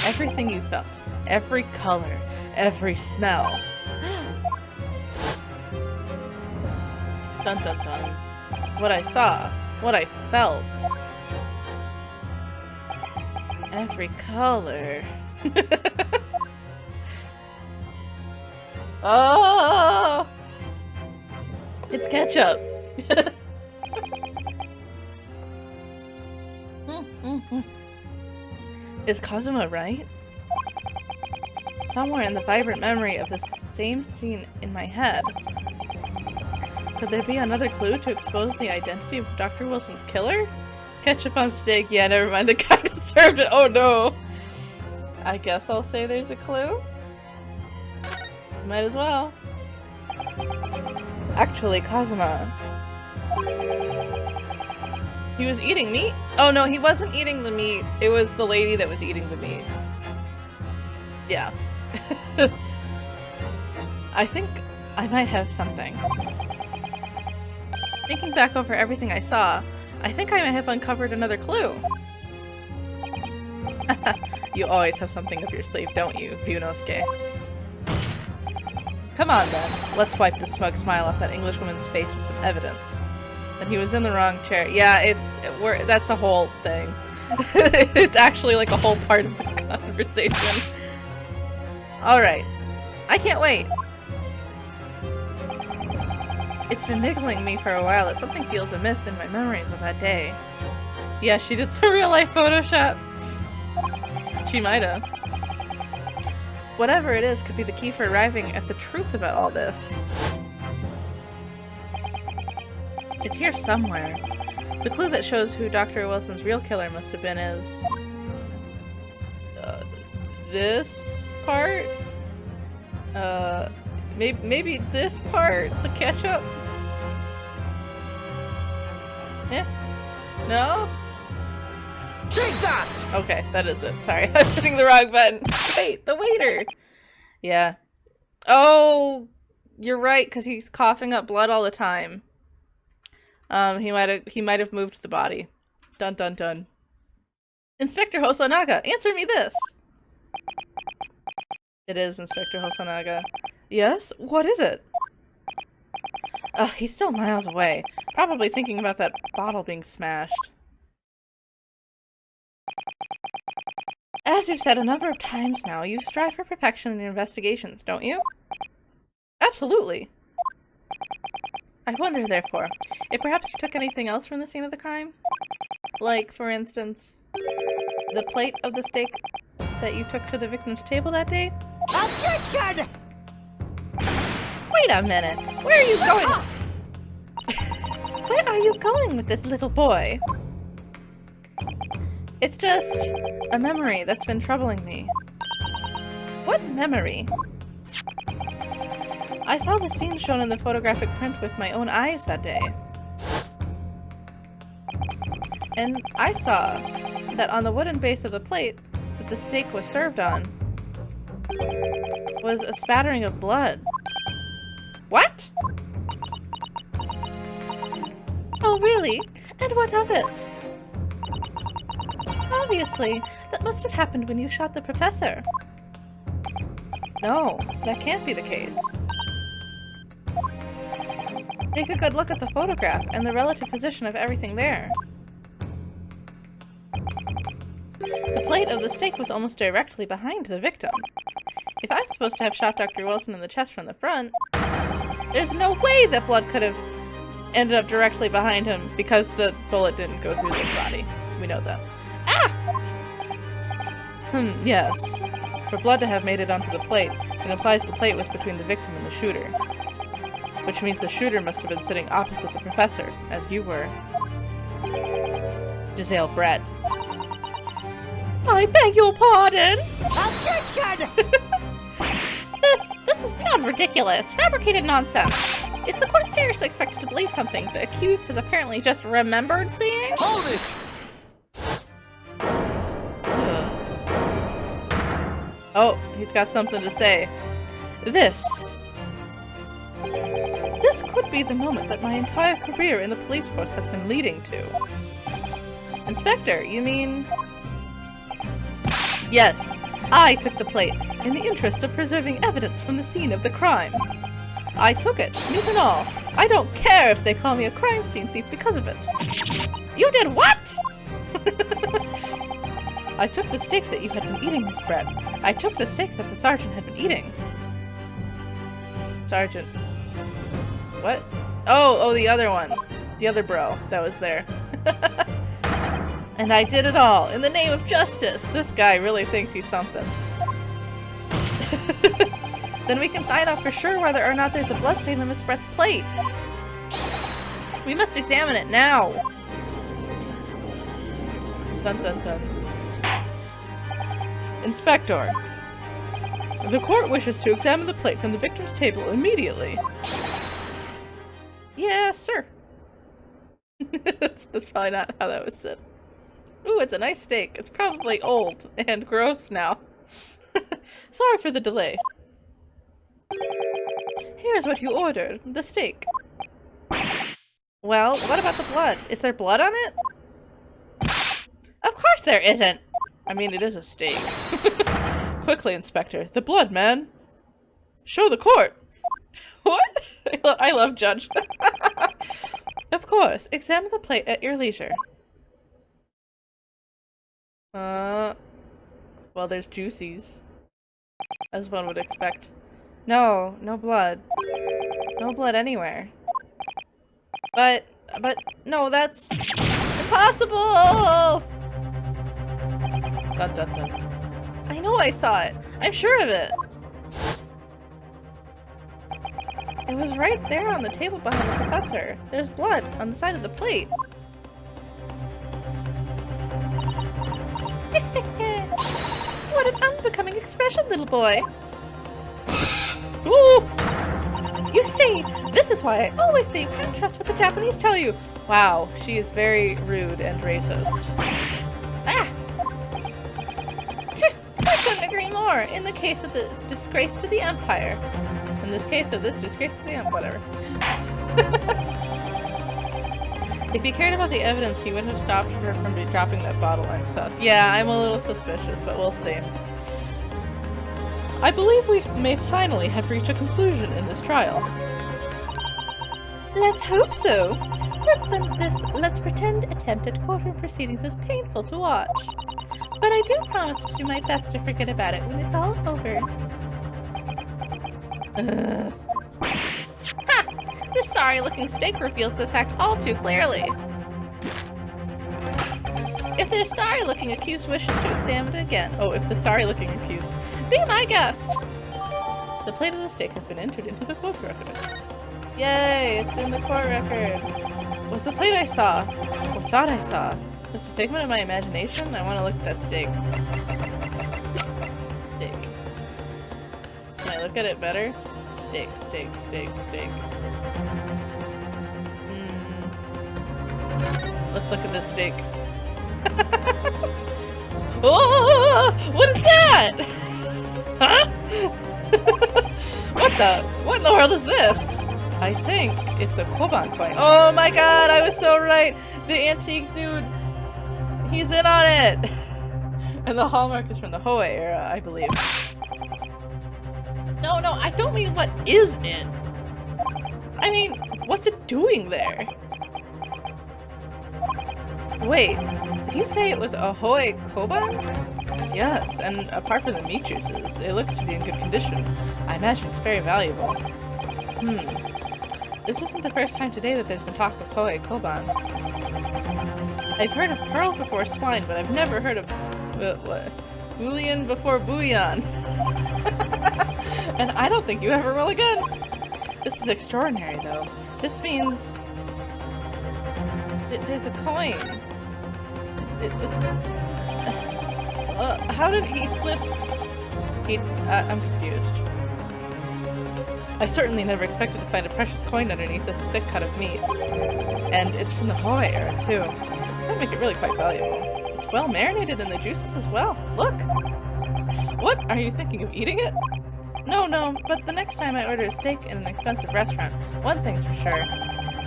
everything you felt, every color, every smell. Dun dun dun. What I saw, what I felt. Every color. Oh! It's ketchup. Is Kazuma right? Somewhere in the vibrant memory of the same scene in my head. Could there be another clue to expose the identity of Dr. Wilson's killer? Ketchup on steak. Yeah, never mind. The guy that served it. Oh no. I guess I'll say there's a clue. Might as well. Actually, Kazuma. He was eating meat? Oh no, he wasn't eating the meat. It was the lady that was eating the meat. Yeah. I think I might have something. Thinking back over everything I saw, I think I might have uncovered another clue. You always have something up your sleeve, don't you, Ryunosuke? Come on then, let's wipe the smug smile off that Englishwoman's face with some evidence. That he was in the wrong chair. Yeah, that's a whole thing. It's actually like a whole part of the conversation. Alright. I can't wait. It's been niggling me for a while that something feels amiss in my memories of that day. Yeah, she did some real-life Photoshop. She might have. Whatever it is could be the key for arriving at the truth about all this. It's here somewhere. The clue that shows who Dr. Wilson's real killer must have been is... this part? Maybe this part? The ketchup? Eh? No? Take that! Okay, that is it. Sorry, I was hitting the wrong button. Wait, the waiter! Yeah. Oh! You're right, because he's coughing up blood all the time. He might have moved the body. Dun dun dun. Inspector Hosonaga, answer me this! It is Inspector Hosonaga. Yes? What is it? Ugh, he's still miles away. Probably thinking about that bottle being smashed. As you've said a number of times now, you strive for perfection in your investigations, don't you? Absolutely. I wonder, therefore, if perhaps you took anything else from the scene of the crime? Like, for instance, the plate of the steak that you took to the victim's table that day? Objection! Wait a minute! Where are you going? Where are you going with this little boy? It's just a memory that's been troubling me. What memory? I saw the scene shown in the photographic print with my own eyes that day. And I saw that on the wooden base of the plate that the steak was served on was a spattering of blood. What? Oh, really? And what of it? Obviously, that must have happened when you shot the professor. No, that can't be the case. Take a good look at the photograph and the relative position of everything there. The plate of the steak was almost directly behind the victim. If I'm supposed to have shot Dr. Wilson in the chest from the front, there's no way that blood could have ended up directly behind him because the bullet didn't go through the body. We know that. Ah! Yes. For blood to have made it onto the plate, it implies the plate was between the victim and the shooter. Which means the shooter must have been sitting opposite the professor, as you were. Giselle Brett. I beg your pardon! Objection! This is beyond ridiculous. Fabricated nonsense. Is the court seriously expected to believe something the accused has apparently just remembered seeing? Hold it! Oh, he's got something to say. This could be the moment that my entire career in the police force has been leading to. Inspector, you mean... Yes, I took the plate in the interest of preserving evidence from the scene of the crime. I took it, meat and all. I don't care if they call me a crime scene thief because of it. You did what? I took the steak that you had been eating, Miss Brett. I took the steak that the sergeant had been eating. Sergeant. What? Oh, the other one. The other bro that was there. And I did it all in the name of justice. This guy really thinks he's something. Then we can find out for sure whether or not there's a bloodstain on Miss Brett's plate. We must examine it now. Dun dun dun. Inspector. The court wishes to examine the plate from the victim's table immediately. Yes, sir. That's probably not how that was said. Ooh, it's a nice steak. It's probably old and gross now. Sorry for the delay. Here's what you ordered. The steak. Well, what about the blood? Is there blood on it? Of course there isn't! I mean, it is a steak. Quickly, Inspector. The blood, man! Show the court! What? I love Judge. Of course. Examine the plate at your leisure. Well, there's juicies. As one would expect. No, no blood. No blood anywhere. But no, that's impossible! Dun, dun, dun. I know I saw it. I'm sure of it. It was right there on the table behind the professor. There's blood on the side of the plate. What an unbecoming expression, little boy. Ooh! You see, this is why I always say you can't trust what the Japanese tell you. Wow, she is very rude and racist. Ah! I couldn't agree more. In the case of this disgrace to the Empire. In this case of this disgrace to the Empire, whatever. If he cared about the evidence, he wouldn't have stopped her from dropping that bottle. I'm sus. Yeah, I'm a little suspicious, but we'll see. I believe we may finally have reached a conclusion in this trial. Let's hope so. Let's pretend attempt at courtroom proceedings is painful to watch. But I do promise to do my best to forget about it when it's all over. Ha! This sorry-looking steak reveals the fact all too clearly. If the sorry-looking accused wishes to examine it again... Oh, if the sorry-looking accused... Be my guest! The plate of the steak has been entered into the court record. Yay! It's in the court record. Was the plate I saw, or thought I saw, just a figment of my imagination? I want to look at that steak. Steak. Can I look at it better? Steak, steak, steak, steak. Let's look at this steak. Oh! What is that? Huh? What in the world is this? I think it's a Koban coin. Oh my god, I was so right! The antique dude, he's in on it! And the hallmark is from the Hoei era, I believe. No, I don't mean what is it. I mean, what's it doing there? Wait, did you say it was a Hoei Koban? Yes, and apart from the meat juices, it looks to be in good condition. I imagine it's very valuable. This isn't the first time today that there's been talk of Hoei Koban. I've heard of pearls before swine, but I've never heard of... what? Bouillon before bouillon. And I don't think you ever will again. This is extraordinary, though. This means... there's a coin. How did he slip? I'm confused. I certainly never expected to find a precious coin underneath this thick cut of meat. And it's from the Hoei era, too. That make it really quite valuable. It's well marinated in the juices as well. Look! What? Are you thinking of eating it? No, but the next time I order a steak in an expensive restaurant, one thing's for sure.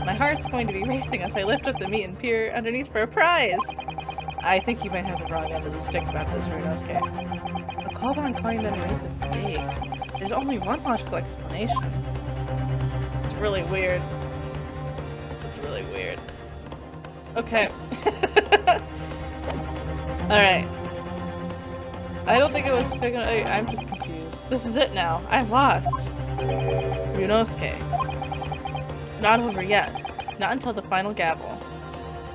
My heart's going to be racing as I lift up the meat and peer underneath for a prize! I think you might have the wrong end of the stick about this, Runosuke. A Koban coin underneath the steak. There's only one logical explanation. It's really weird. It's really weird. Okay. Alright. I don't think it was I'm just confused. This is it now. I'm lost. Runosuke. It's not over yet. Not until the final gavel.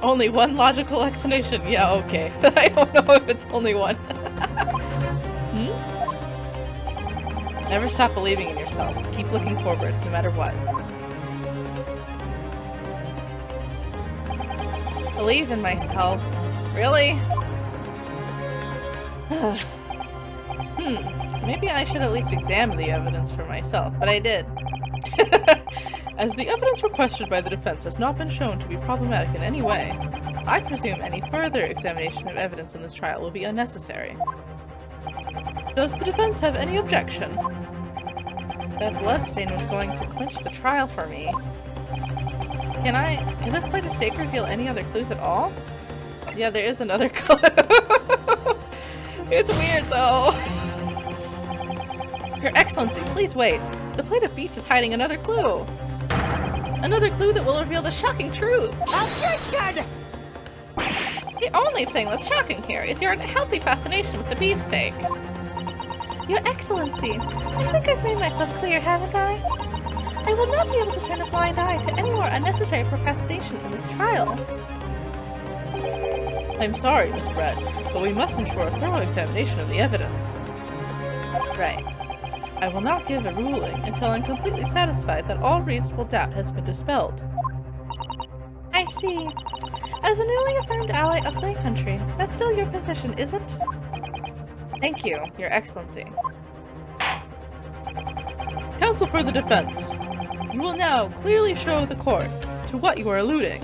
Only one logical explanation. Yeah, okay. I don't know if it's only one. Never stop believing in yourself. Keep looking forward, no matter what. Believe in myself. Really? Maybe I should at least examine the evidence for myself, but I did. As the evidence requested by the defense has not been shown to be problematic in any way, I presume any further examination of evidence in this trial will be unnecessary. Does the defense have any objection? That bloodstain was going to clinch the trial for me. Can this plate of steak reveal any other clues at all? Yeah, there is another clue. It's weird though. Your Excellency, please wait. The plate of beef is hiding another clue. Another clue that will reveal the shocking truth. Objection! The only thing that's shocking here is your unhealthy fascination with the beefsteak. Your Excellency, I think I've made myself clear, haven't I? I will not be able to turn a blind eye to any more unnecessary procrastination in this trial. I'm sorry, Miss Brett, but we must ensure a thorough examination of the evidence. Right. I will not give a ruling until I'm completely satisfied that all reasonable doubt has been dispelled. I see. As a newly affirmed ally of Slay Country, that's still your position, is it? Thank you, Your Excellency. Counsel for the defense. You will now clearly show the court to what you are alluding.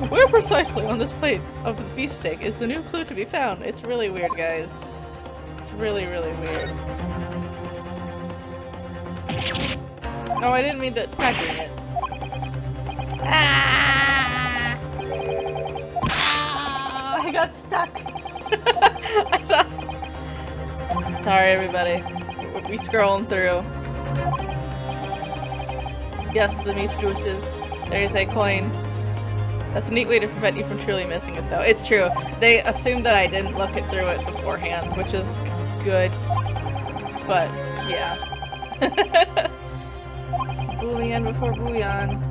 Where precisely on this plate of the beefsteak is the new clue to be found? It's really weird, guys. It's really, really weird. Oh, I didn't mean to tracking it. Ah! Ah! I got stuck. I thought. Sorry, everybody. We scrolling through. Yes, the meat juices. There's a coin. That's a neat way to prevent you from truly missing it, though. It's true. They assumed that I didn't look it through it beforehand, which is good. But, yeah. Boolean before bouillon.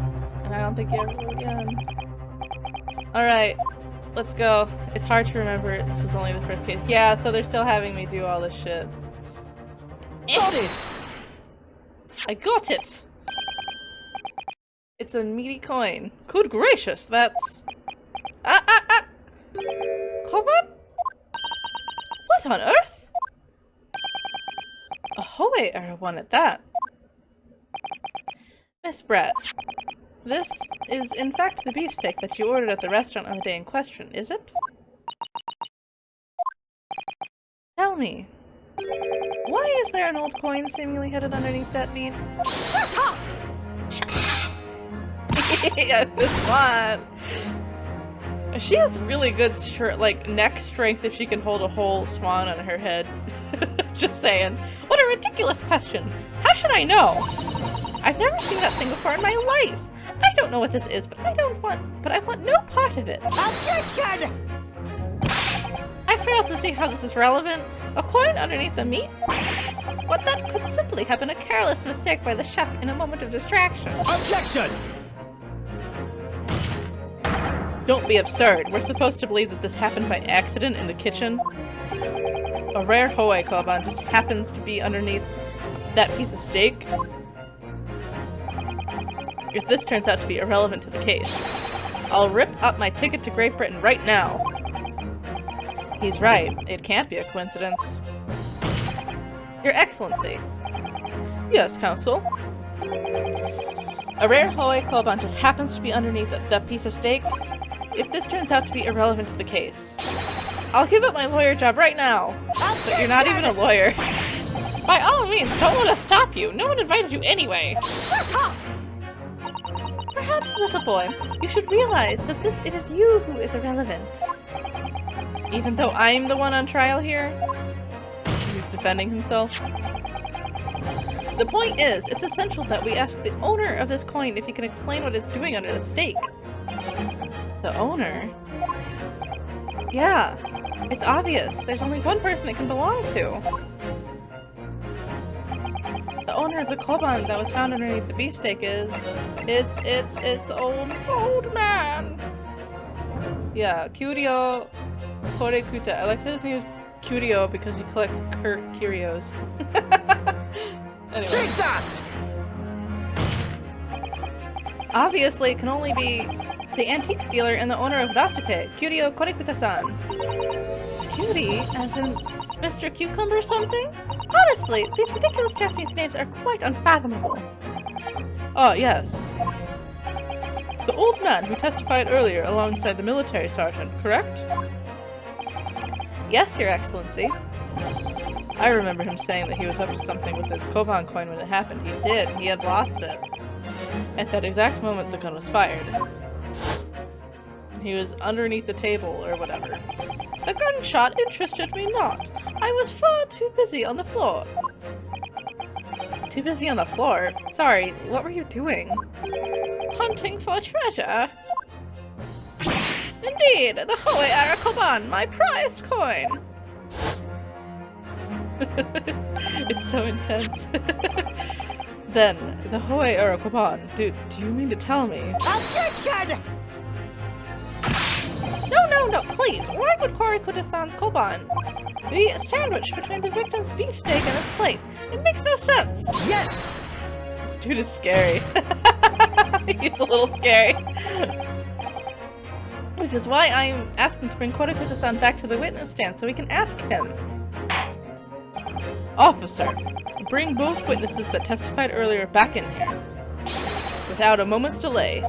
And I don't think you have bouillon. Alright. Let's go. It's hard to remember. This is only the first case. Yeah, so they're still having me do all this shit. Got it! I got it! It's a meaty coin. Good gracious, that's... Come on? What on earth? A Hohe era one at that. Miss Brett, this is in fact the beefsteak that you ordered at the restaurant on the day in question, is it? Tell me, why is there an old coin seemingly hidden underneath that meat? Shut up! Yeah, this one. She has really good neck strength if she can hold a whole swan on her head. Just saying. What a ridiculous question. How should I know? I've never seen that thing before in my life. I don't know what this is, but I want no part of it. Objection! I fail to see how this is relevant. A coin underneath the meat? But that could simply have been a careless mistake by the chef in a moment of distraction. Objection! Don't be absurd. We're supposed to believe that this happened by accident in the kitchen. A rare Hohe Koban just happens to be underneath that piece of steak. If this turns out to be irrelevant to the case, I'll rip up my ticket to Great Britain right now. He's right. It can't be a coincidence. Your Excellency. Yes, Counsel. A rare Hohe Koban just happens to be underneath that piece of steak. If this turns out to be irrelevant to the case, I'll give up my lawyer job right now. But you're not even a lawyer. By all means, don't let us stop you. No one invited you anyway. Shut up! Perhaps, little boy, you should realize that it is you who is irrelevant. Even though I'm the one on trial here? He's defending himself. The point is, it's essential that we ask the owner of this coin if he can explain what it's doing under the steak. The owner? Yeah, it's obvious. There's only one person it can belong to. The owner of the koban that was found underneath the beefsteak is... It's the old man! Yeah, Curio Korekuta. I like that his name is Curio because he collects curios. Anyway. Take that! Obviously, it can only be the antique dealer and the owner of Rasute, Curio Korekuta-san. Cutie? As in Mr. Cucumber something? Honestly, these ridiculous Japanese names are quite unfathomable. Oh, yes. The old man who testified earlier alongside the military sergeant, correct? Yes, Your Excellency. I remember him saying that he was up to something with his koban coin when it happened. He did. He had lost it. At that exact moment, the gun was fired. He was underneath the table or whatever. The gunshot interested me not. I was far too busy on the floor. Too busy on the floor? Sorry, what were you doing? Hunting for treasure. Indeed, the Hohe era koban, my prized coin. It's so intense. Then, the Hoei Koban. Do you mean to tell me? Objection! No, please! Why would Korikuta-san's Koban be sandwiched between the victim's beefsteak and his plate? It makes no sense! Yes! This dude is scary. He's a little scary. Which is why I'm asking to bring Korikuta-san back to the witness stand so we can ask him. Officer, bring both witnesses that testified earlier back in here. Without a moment's delay.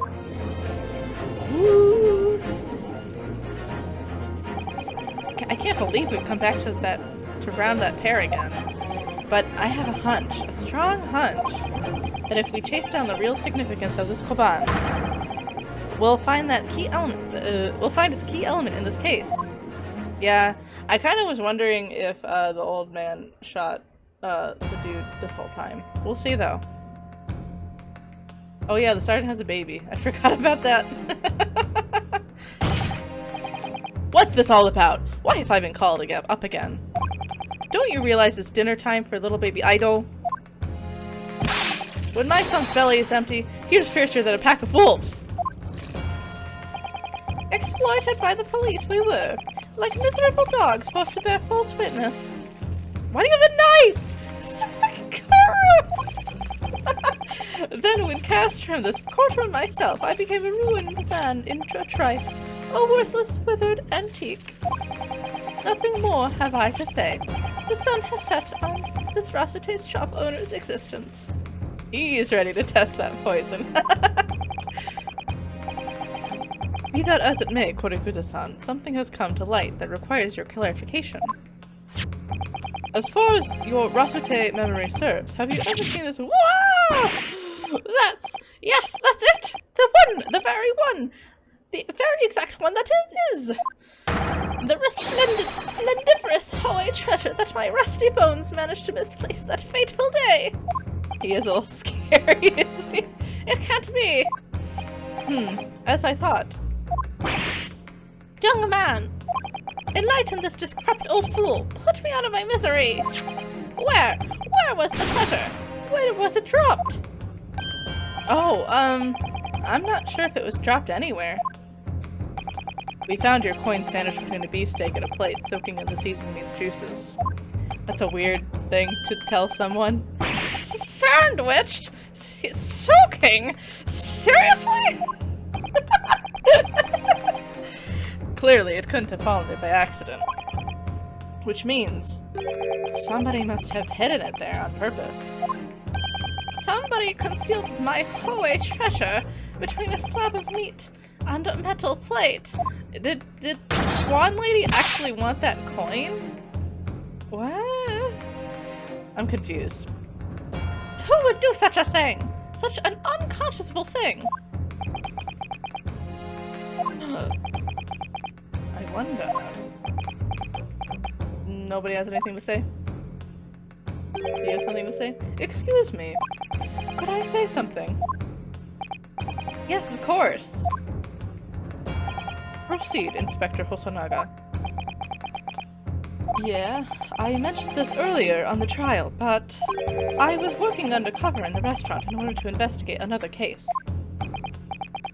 Woo! I can't believe we've come back to round that pair again. But I have a hunch, a strong hunch, that if we chase down the real significance of this Koban, we'll find that key element. We'll find its key element in this case. Yeah, I kind of was wondering if the old man shot the dude this whole time. We'll see though. Oh yeah, the sergeant has a baby. I forgot about that. What's this all about? Why have I been called up again? Don't you realize it's dinner time for little baby Idol? When my son's belly is empty, he is fiercer than a pack of wolves. Exploited by the police we were, like miserable dogs forced to bear false witness. Why do you have a knife? This is so fucking cool. Then when cast from this courtroom myself, I became a ruined man in a trice, a worthless, withered antique. Nothing more have I to say. The sun has set on this Rasute's shop owner's existence. He is ready to test that poison. Be that as it may, Korikuta-san, something has come to light that requires your clarification. As far as your Rasute memory serves, have you ever seen this? Wow! Yes, that's it! The very one! The very exact one that it is! The splendiferous Hoei treasure that my rusty bones managed to misplace that fateful day! He is a little scary, isn't he? It can't be! As I thought. Young man! Enlighten this decrepit old fool! Put me out of my misery! Where was the treasure? Where was it dropped? Oh, I'm not sure if it was dropped anywhere. We found your coin sandwiched between a beefsteak and a plate, soaking in the seasoned meat's juices. That's a weird thing to tell someone. Sandwiched? Soaking? Seriously? Clearly, it couldn't have fallen there by accident. Which means somebody must have hidden it there on purpose. Somebody concealed my Hoei treasure between a slab of meat and a metal plate. Did Swan Lady actually want that coin? What? I'm confused. Who would do such a thing? Such an unconscionable thing? I wonder. Nobody has anything to say? Do you have something to say? Excuse me. Could I say something? Yes, of course. Proceed, Inspector Hosonaga. Yeah, I mentioned this earlier on the trial, but I was working undercover in the restaurant in order to investigate another case.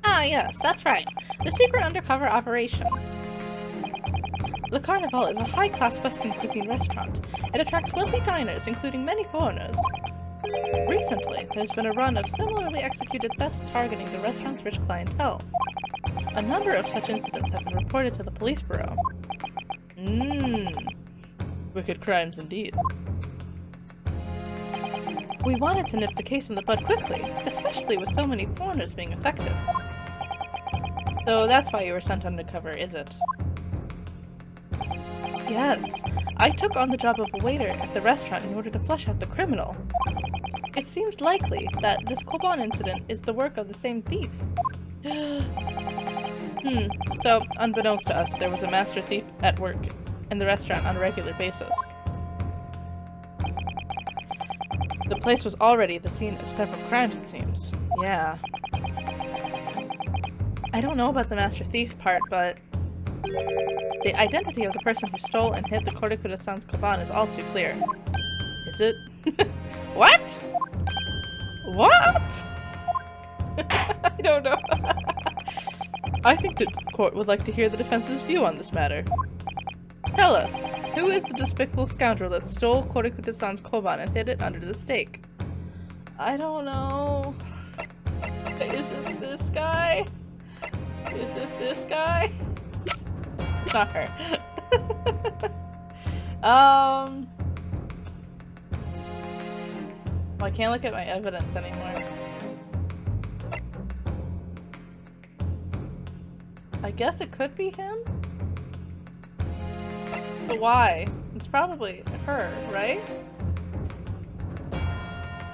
Ah, yes, that's right. The secret undercover operation. Le Carnival is a high-class Western cuisine restaurant. It attracts wealthy diners, including many foreigners. Recently, there's been a run of similarly executed thefts targeting the restaurant's rich clientele. A number of such incidents have been reported to the police bureau. Wicked crimes indeed. We wanted to nip the case in the bud quickly, especially with so many foreigners being affected. So that's why you were sent undercover, is it? Yes, I took on the job of a waiter at the restaurant in order to flush out the criminal. It seems likely that this Koban incident is the work of the same thief. So, unbeknownst to us, there was a master thief at work in the restaurant on a regular basis. The place was already the scene of several crimes, it seems. Yeah. I don't know about the master thief part, but the identity of the person who stole and hid the Korikuta-san's Koban is all too clear. Is it? What? What? I don't know. I think the court would like to hear the defense's view on this matter. Tell us, who is the despicable scoundrel that stole Korikuta-san's koban and hid it under the stake? I don't know. Is it this guy? Is it this guy? It's not her. Well, I can't look at my evidence anymore. I guess it could be him? But why? It's probably her, right?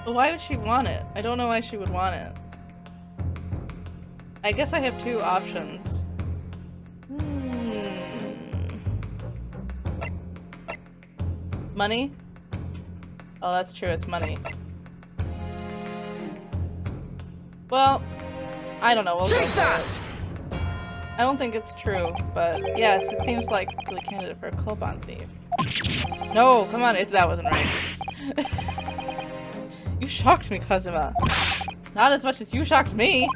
But why would she want it? I don't know why she would want it. I guess I have two options. Money? Oh, that's true, it's money. Well, I don't know. We'll Take that! I don't think it's true, but yes, it seems like the candidate for a koban thief. No, come on, that wasn't right. You shocked me, Kazuma. Not as much as you shocked me.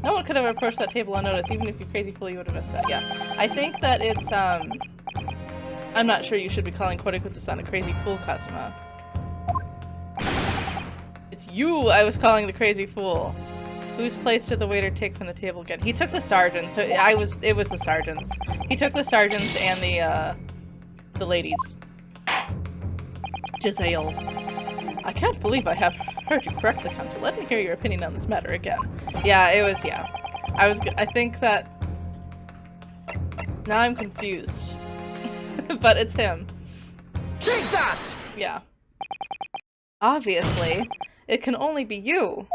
No one could have approached that table unnoticed, even if you crazy fool, you would have missed that. Yeah, I think that it's, I'm not sure you should be calling Korikuta-san a crazy fool, Kazuma. It's you I was calling the crazy fool. Whose place did the waiter take from the table again? He took the sergeant, so it was the sergeants. He took the sergeants and the ladies. Giselles. I can't believe I have heard you correctly, Counsel. Let me hear your opinion on this matter again. Yeah, it was, yeah. I think that... Now I'm confused. But it's him. Take that! Yeah. Obviously, it can only be you.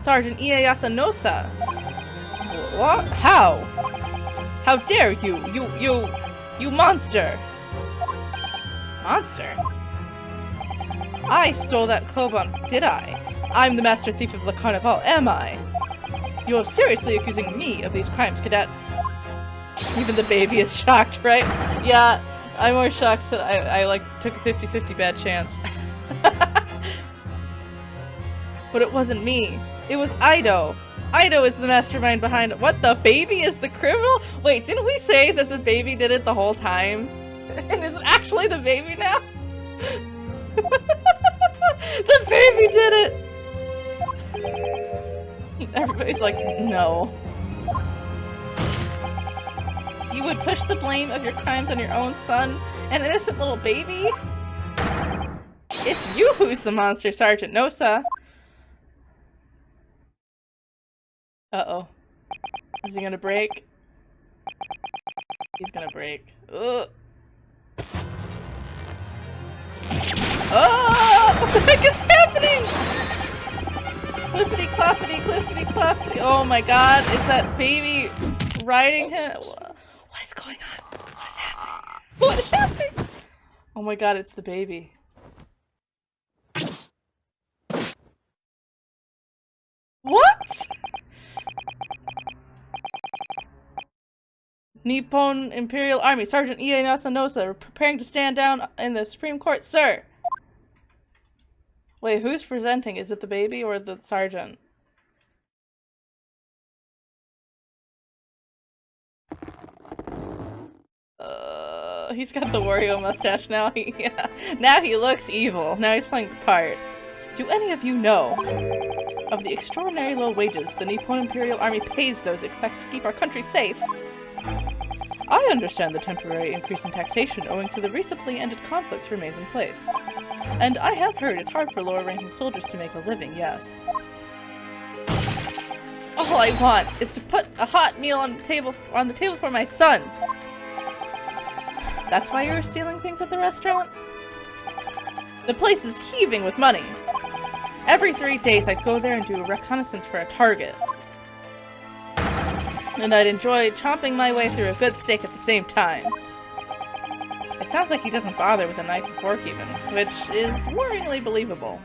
Sergeant Ieyasu Nosa. What? How? How dare you? You monster! Monster? I stole that koban, did I? I'm the master thief of the carnival, am I? You're seriously accusing me of these crimes, cadet? Even the baby is shocked, right? Yeah, I'm more shocked that I like took a 50-50 bad chance. But it wasn't me. It was Ido. Ido is the mastermind behind it. What, the baby is the criminal? Wait, didn't we say that the baby did it the whole time? And is it actually the baby now? The baby did it! Everybody's like, no. You would push the blame of your crimes on your own son, an innocent little baby? It's you who's the monster, Sergeant Nosa. Uh-oh. Is he gonna break? He's gonna break. Ugh. Oh! What the heck is happening? Clippity cloppity, clippity cloppity. Oh my god, is that baby riding him? What is going on? What is happening? What is happening? Oh my god, it's the baby. What? Nippon Imperial Army, Sergeant Ieyasu Nosa, preparing to stand down in the Supreme Court, sir. Wait, who's presenting? Is it the baby or the sergeant? He's got the Wario mustache now. Now he looks evil. Now he's playing the part. Do any of you know of the extraordinary low wages the Nippon Imperial Army pays those it expects to keep our country safe? I understand the temporary increase in taxation owing to the recently ended conflicts remains in place. And I have heard it's hard for lower-ranking soldiers to make a living, yes. All I want is to put a hot meal on the table for my son. That's why you were stealing things at the restaurant? The place is heaving with money. Every 3 days I'd go there and do a reconnaissance for a target. And I'd enjoy chomping my way through a good steak at the same time. It sounds like he doesn't bother with a knife and fork even, which is worryingly believable.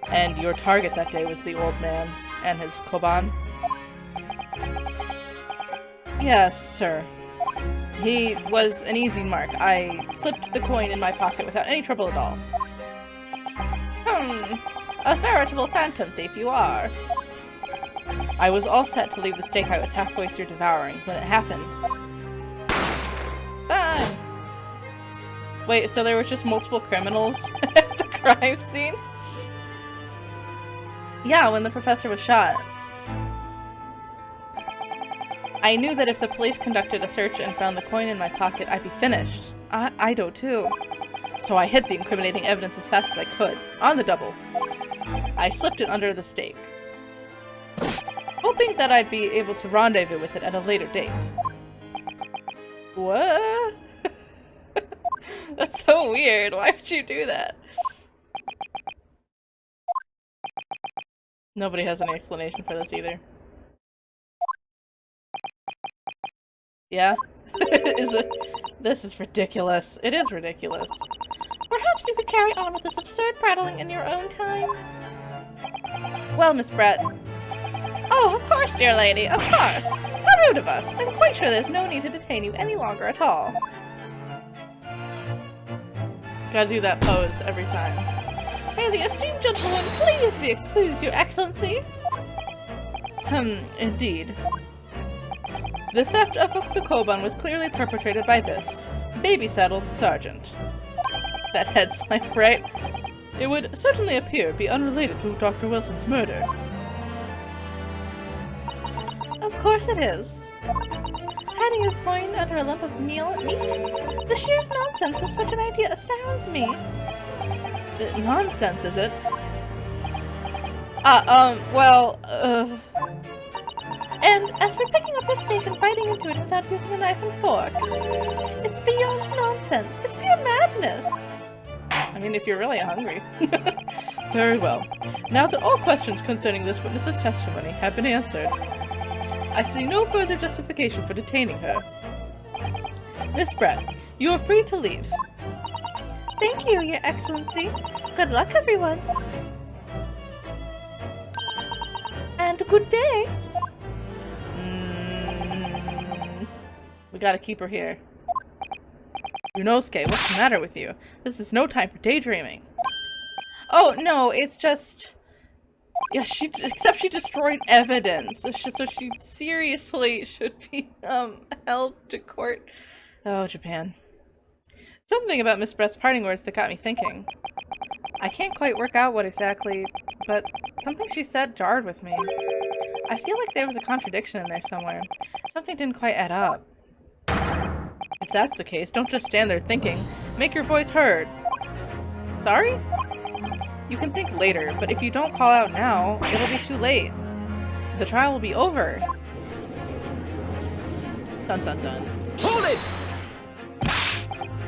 And your target that day was the old man and his koban? Yes, sir. He was an easy mark. I slipped the coin in my pocket without any trouble at all. A veritable phantom thief you are. I was all set to leave the steak I was halfway through devouring when it happened. Bang! Wait, so there were just multiple criminals at the crime scene? Yeah, when the professor was shot. I knew that if the police conducted a search and found the coin in my pocket, I'd be finished. I do too. So I hid the incriminating evidence as fast as I could, on the double. I slipped it under the stake, hoping that I'd be able to rendezvous with it at a later date. What? That's so weird. Why would you do that? Nobody has any explanation for this either. Yeah? This is ridiculous. It is ridiculous. Perhaps you could carry on with this absurd prattling in your own time. Well, Miss Brett. Oh, of course, dear lady, of course. How rude of us. I'm quite sure there's no need to detain you any longer at all. Gotta do that pose every time. May the esteemed gentleman please be excused, Your Excellency. Indeed. The theft of the Koban was clearly perpetrated by this baby-saddled sergeant. That head slap, right? It would certainly appear to be unrelated to Dr. Wilson's murder. Of course it is. Hiding a coin under a lump of meat? The sheer nonsense of such an idea astounds me. Nonsense, is it? And as for picking up your steak and biting into it without using a knife and fork, it's beyond nonsense. It's pure madness. I mean, if you're really hungry. Very well. Now that all questions concerning this witness's testimony have been answered, I see no further justification for detaining her. Miss Brett, you are free to leave. Thank you, Your Excellency. Good luck, everyone. And good day. We gotta keep her here. Yunosuke, what's the matter with you? This is no time for daydreaming. Oh, no, it's just... Yeah, except she destroyed evidence. So she seriously should be, held to court. Oh, Japan. Something about Miss Brett's parting words that got me thinking. I can't quite work out what exactly, but something she said jarred with me. I feel like there was a contradiction in there somewhere. Something didn't quite add up. If that's the case, don't just stand there thinking. Make your voice heard. Sorry? You can think later, but if you don't call out now, it'll be too late. The trial will be over. Dun dun dun. Hold it!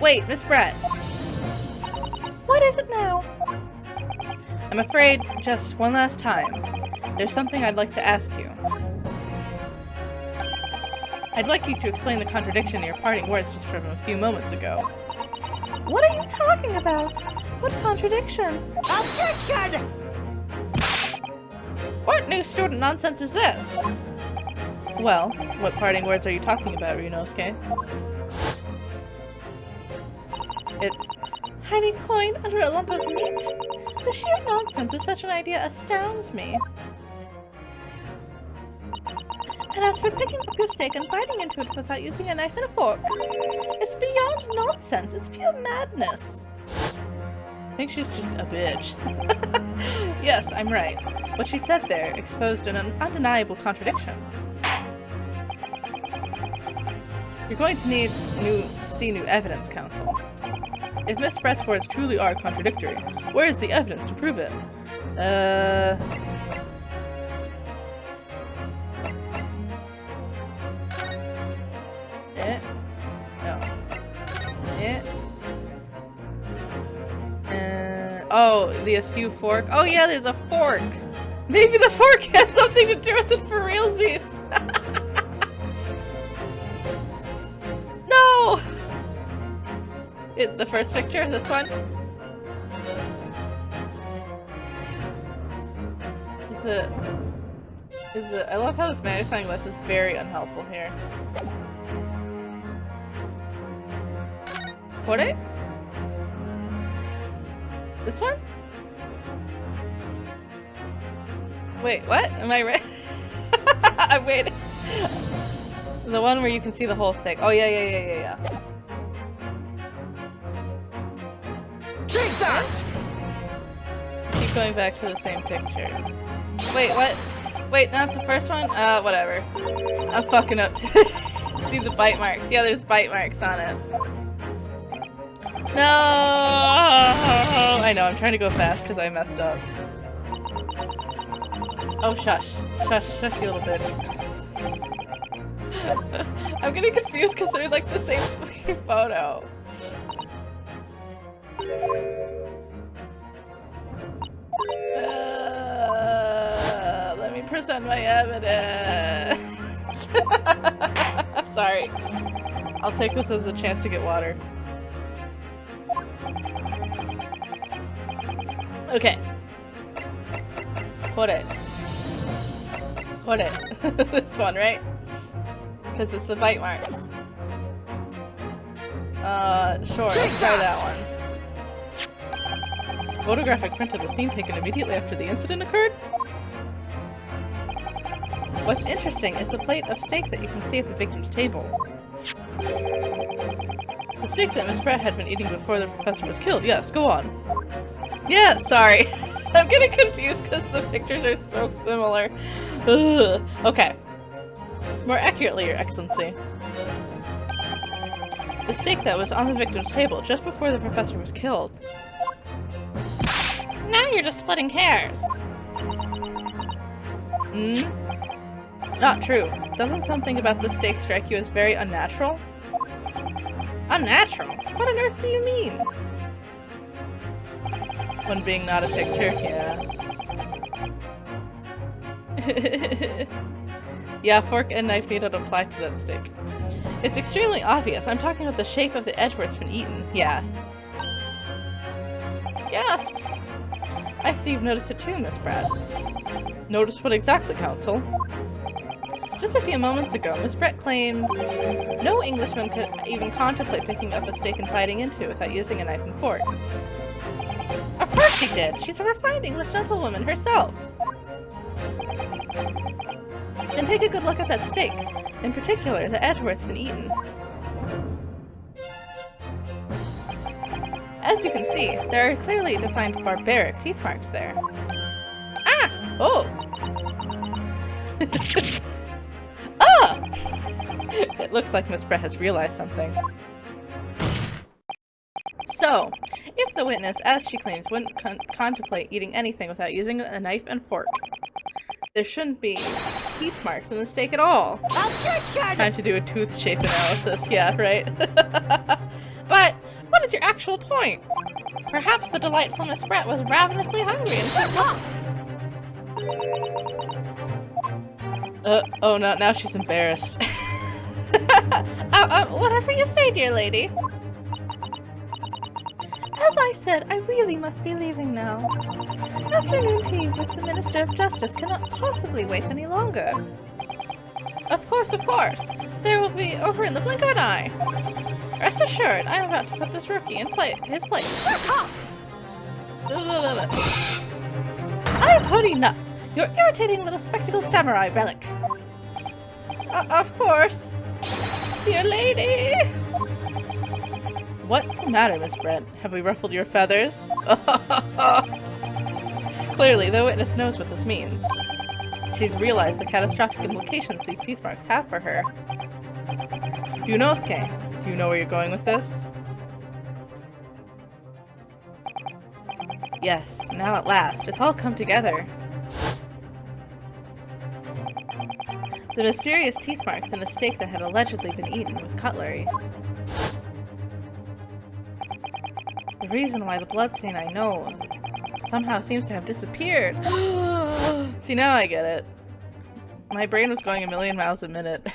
Wait, Miss Brett. What is it now? I'm afraid, just one last time, there's something I'd like to ask you. I'd like you to explain the contradiction in your parting words just from a few moments ago. What are you talking about? What contradiction? Objection! What new student nonsense is this? Well, what parting words are you talking about, Ryunosuke? It's hiding coin under a lump of meat? The sheer nonsense of such an idea astounds me. And as for picking up your steak and biting into it without using a knife and a fork, it's beyond nonsense. It's pure madness. I think she's just a bitch. Yes, I'm right. What she said there exposed an undeniable contradiction. You're going to need to see new evidence, Counsel. If Miss Brett's words truly are contradictory, where is the evidence to prove it? Oh, the askew fork. Oh yeah, there's a fork. Maybe the fork has something to do with it for realsies. No! The first picture, this one? I love how this magnifying glass is very unhelpful here. What it? This one? Wait, what? Am I right? I'm waiting. The one where you can see the whole steak. Oh, yeah. Take that! Keep going back to the same picture. Wait, what? Wait, not the first one? Whatever. I'm fucking up too. See the bite marks. Yeah, there's bite marks on it. No! I know, I'm trying to go fast because I messed up. Oh, shush. Shush, you little bitch. I'm getting confused because they're like the same fucking photo. Let me present my evidence. Sorry. I'll take this as a chance to get water. Okay. Put it. This one, right? Because it's the bite marks. Sure, let's try that one. Photographic print of the scene taken immediately after the incident occurred? What's interesting is the plate of steak that you can see at the victim's table. The steak that Miss Brett had been eating before the professor was killed. Yes, go on. Yeah, sorry. I'm getting confused because the pictures are so similar. Ugh. Okay. More accurately, Your Excellency. The steak that was on the victim's table just before the professor was killed. Now you're just splitting hairs. Not true. Doesn't something about the steak strike you as very unnatural? Unnatural? What on earth do you mean? One being not a picture, yeah. Yeah, fork and knife need not apply to that steak. It's extremely obvious. I'm talking about the shape of the edge where it's been eaten. Yeah. Yes. I see you've noticed it too, Miss Brett. Noticed what exactly, Counsel? Just a few moments ago, Miss Brett claimed no Englishman could even contemplate picking up a steak and biting into it without using a knife and fork. Of course she did! She's a refined English gentlewoman herself! Then take a good look at that steak, in particular the edge where it's been eaten. As you can see, there are clearly defined barbaric teeth marks there. Ah! Oh! Ah! It looks like Miss Brett has realized something. So, if the witness, as she claims, wouldn't contemplate eating anything without using a knife and fork, there shouldn't be teeth marks in the steak at all. Time to do a tooth shape analysis, yeah, right? But, what is your actual point? Perhaps the delightful Miss Brett was ravenously hungry and shut up! Oh no, now she's embarrassed. Whatever you say, dear lady. As I said, I really must be leaving now. Afternoon tea with the Minister of Justice cannot possibly wait any longer. Of course. There will be over in the blink of an eye. Rest assured, I am about to put this rookie in his place. Shut up! I've heard enough. Your irritating little spectacled samurai relic. Of course. Dear lady! What's the matter, Miss Brent? Have we ruffled your feathers? Clearly, the witness knows what this means. She's realized the catastrophic implications these teeth marks have for her. Yunosuke, do you know where you're going with this? Yes, now at last. It's all come together. The mysterious teeth marks in a steak that had allegedly been eaten with cutlery. The reason why the bloodstain I know somehow seems to have disappeared. See, now I get it. My brain was going a million miles a minute.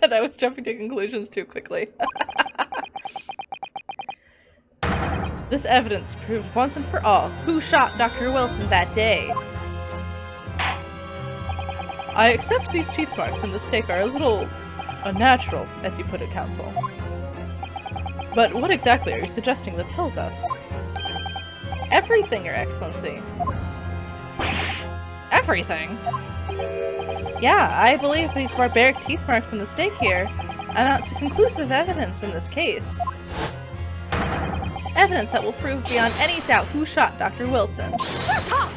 And I was jumping to conclusions too quickly. This evidence proves once and for all who shot Dr. Wilson that day. I accept these teeth marks in the steak are a little unnatural, as you put it, Counsel. But what exactly are you suggesting that tells us? Everything, Your Excellency. everything. Yeah, I believe these barbaric teeth marks on the stake here amount to conclusive evidence in this case. Evidence that will prove beyond any doubt who shot Dr. Wilson. Shut up!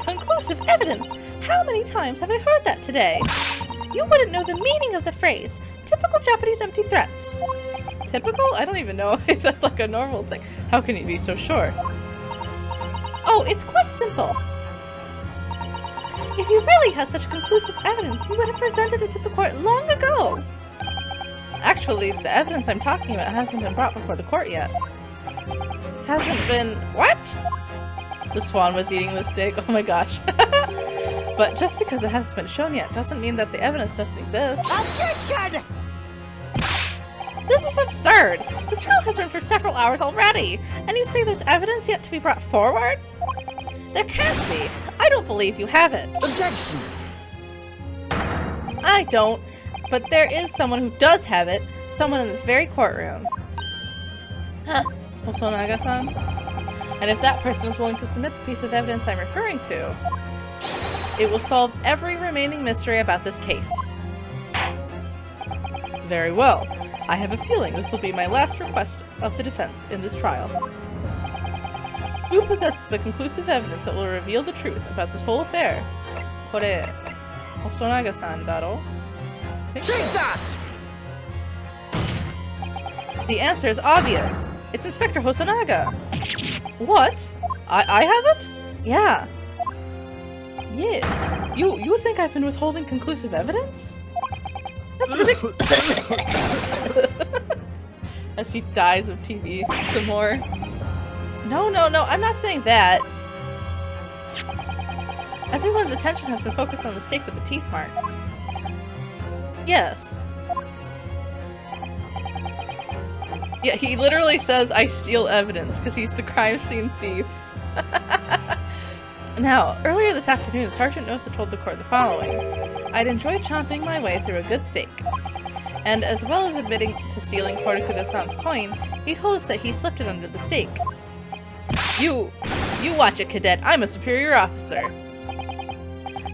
Conclusive evidence? How many times have I heard that today? You wouldn't know the meaning of the phrase. Typical Japanese empty threats. Typical? I don't even know if that's like a normal thing. How can you be so sure? Oh, it's quite simple. If you really had such conclusive evidence, you would have presented it to the court long ago. Actually, the evidence I'm talking about hasn't been brought before the court yet. Hasn't been... What? The swan was eating the steak. Oh my gosh. But just because it hasn't been shown yet doesn't mean that the evidence doesn't exist. Objection! This is absurd! This trial has run for several hours already, and you say there's evidence yet to be brought forward? There can't be. I don't believe you have it. Objection! I don't, but there is someone who does have it, someone in this very courtroom. Huh. Hosonaga-san? And if that person is willing to submit the piece of evidence I'm referring to, it will solve every remaining mystery about this case. Very well. I have a feeling this will be my last request of the defense in this trial. Who possesses the conclusive evidence that will reveal the truth about this whole affair? Kore, Hosonaga-san daro? Take that! The answer is obvious. It's Inspector Hosonaga. What? I have it? Yeah. Yes. You think I've been withholding conclusive evidence? That's ridiculous. As he dies of TV some more. No, I'm not saying that. Everyone's attention has been focused on the stake with the teeth marks. Yes. Yeah, he literally says, I steal evidence, because he's the crime scene thief. Now, earlier this afternoon, Sergeant Nosa told the court the following. I'd enjoyed chomping my way through a good steak. And as well as admitting to stealing Korakuda-san's coin, he told us that he slipped it under the steak. You watch it, cadet. I'm a superior officer.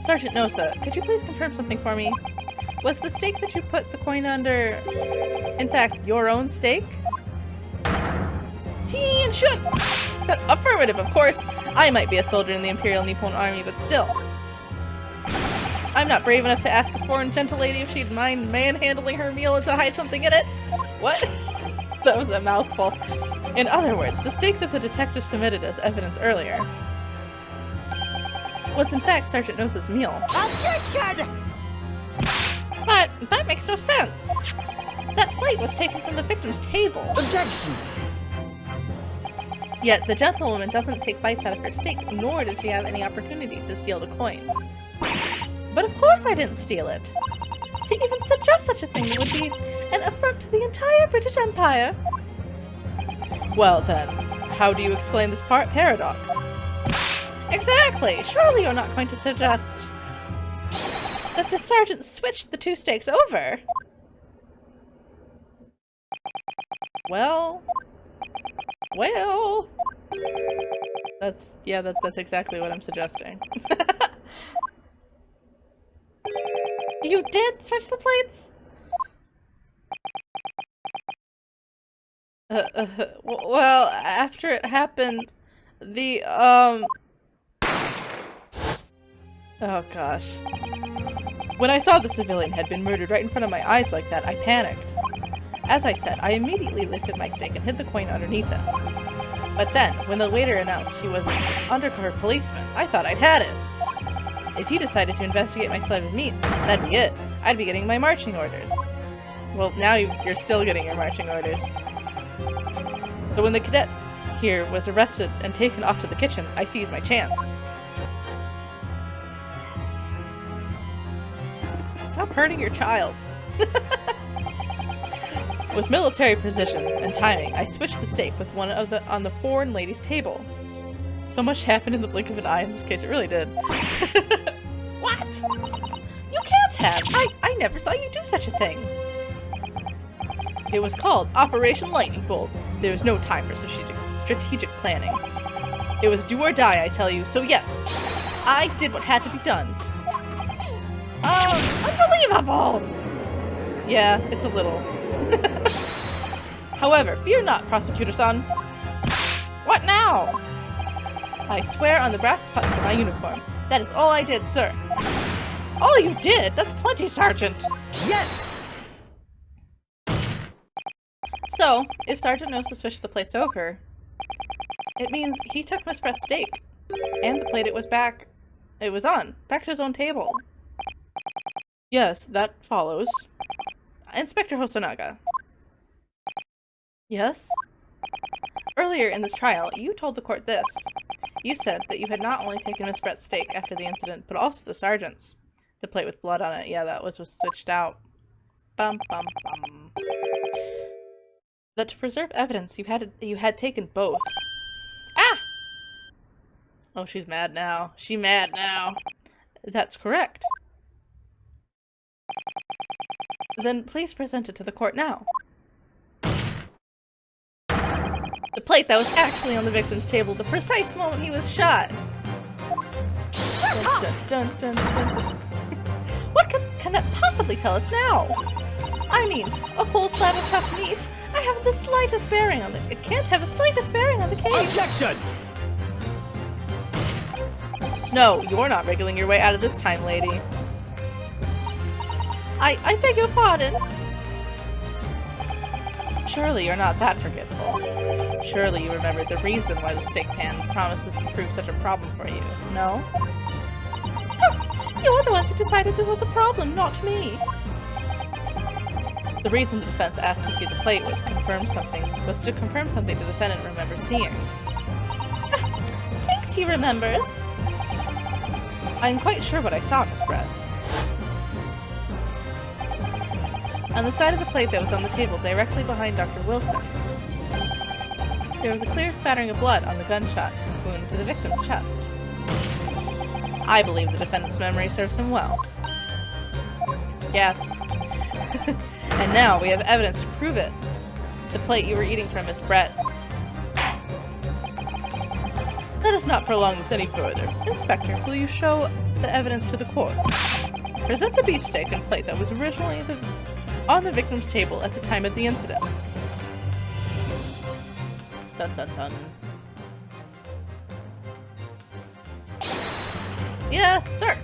Sergeant Nosa, could you please confirm something for me? Was the stake that you put the coin under, in fact, your own stake? Teen shun! Affirmative, of course. I might be a soldier in the Imperial Nippon Army, but still. I'm not brave enough to ask a foreign gentle lady if she'd mind manhandling her meal and to hide something in it. What? That was a mouthful. In other words, the stake that the detective submitted as evidence earlier was in fact Sergeant Nosa's meal. Objection! But that makes no sense. That plate was taken from the victim's table. Objection! Yet the gentlewoman doesn't take bites out of her steak, nor did she have any opportunity to steal the coin. But of course I didn't steal it. To even suggest such a thing would be an affront to the entire British Empire. Well then, how do you explain this paradox? Exactly! Surely you're not going to suggest that the sergeant switched the two stakes over. Well... That's exactly what I'm suggesting. You did switch the plates? Well, after it happened, the, oh gosh. When I saw the civilian had been murdered right in front of my eyes like that, I panicked. As I said, I immediately lifted my stake and hid the coin underneath it. But then, when the waiter announced he was an undercover policeman, I thought I'd had it. If he decided to investigate my slab of meat, that'd be it. I'd be getting my marching orders. Well, now you're still getting your marching orders. So when the cadet here was arrested and taken off to the kitchen, I seized my chance. Stop hurting your child. With military precision and timing, I switched the stake with one of on the foreign lady's table. So much happened in the blink of an eye in this case, it really did. What? You can't have! I never saw you do such a thing! It was called Operation Lightning Bolt. There was no time for strategic planning. It was do or die, I tell you, so yes, I did what had to be done. Unbelievable! Yeah, it's a little. However, fear not, Prosecutor-san. What now? I swear on the brass buttons of my uniform. That is all I did, sir. All you did? That's plenty, Sergeant. Yes! So, if Sergeant knows to switch the plates over, it means he took Miss Brett's steak, and the plate it was back to his own table. Yes, that follows. Inspector Hosonaga. Yes? Earlier in this trial, you told the court this. You said that you had not only taken Miss Brett's steak after the incident, but also the sergeant's. The plate with blood on it, yeah, that was switched out. Bum bum bum. That to preserve evidence, you had taken both. Ah! Oh, she's mad now. She mad now. That's correct. Then please present it to the court now. The plate that was actually on the victim's table the precise moment he was shot. Shut up! Dun, dun, dun, dun, dun. What can that possibly tell us now? I mean, a whole slab of tough meat. I have the slightest bearing on it. It can't have the slightest bearing on the case. Objection! No, you're not wriggling your way out of this time, lady. I beg your pardon. Surely you're not that forgetful. Surely you remember the reason why the steak pan promises to prove such a problem for you, no? You're the ones who decided it was a problem, not me. The reason the defense asked to see the plate was to confirm something the defendant remembers seeing. Thinks he remembers. I'm quite sure what I saw, Miss Brett. On the side of the plate that was on the table directly behind Dr. Wilson, there was a clear spattering of blood on the gunshot wound to the victim's chest. I believe the defendant's memory serves him well. Gasp. And now we have evidence to prove it. The plate you were eating from, Miss Brett. Let us not prolong this any further. Inspector, will you show the evidence to the court? Present the beefsteak and plate that was originally on the victim's table at the time of the incident. Dun dun dun. Yes, sir!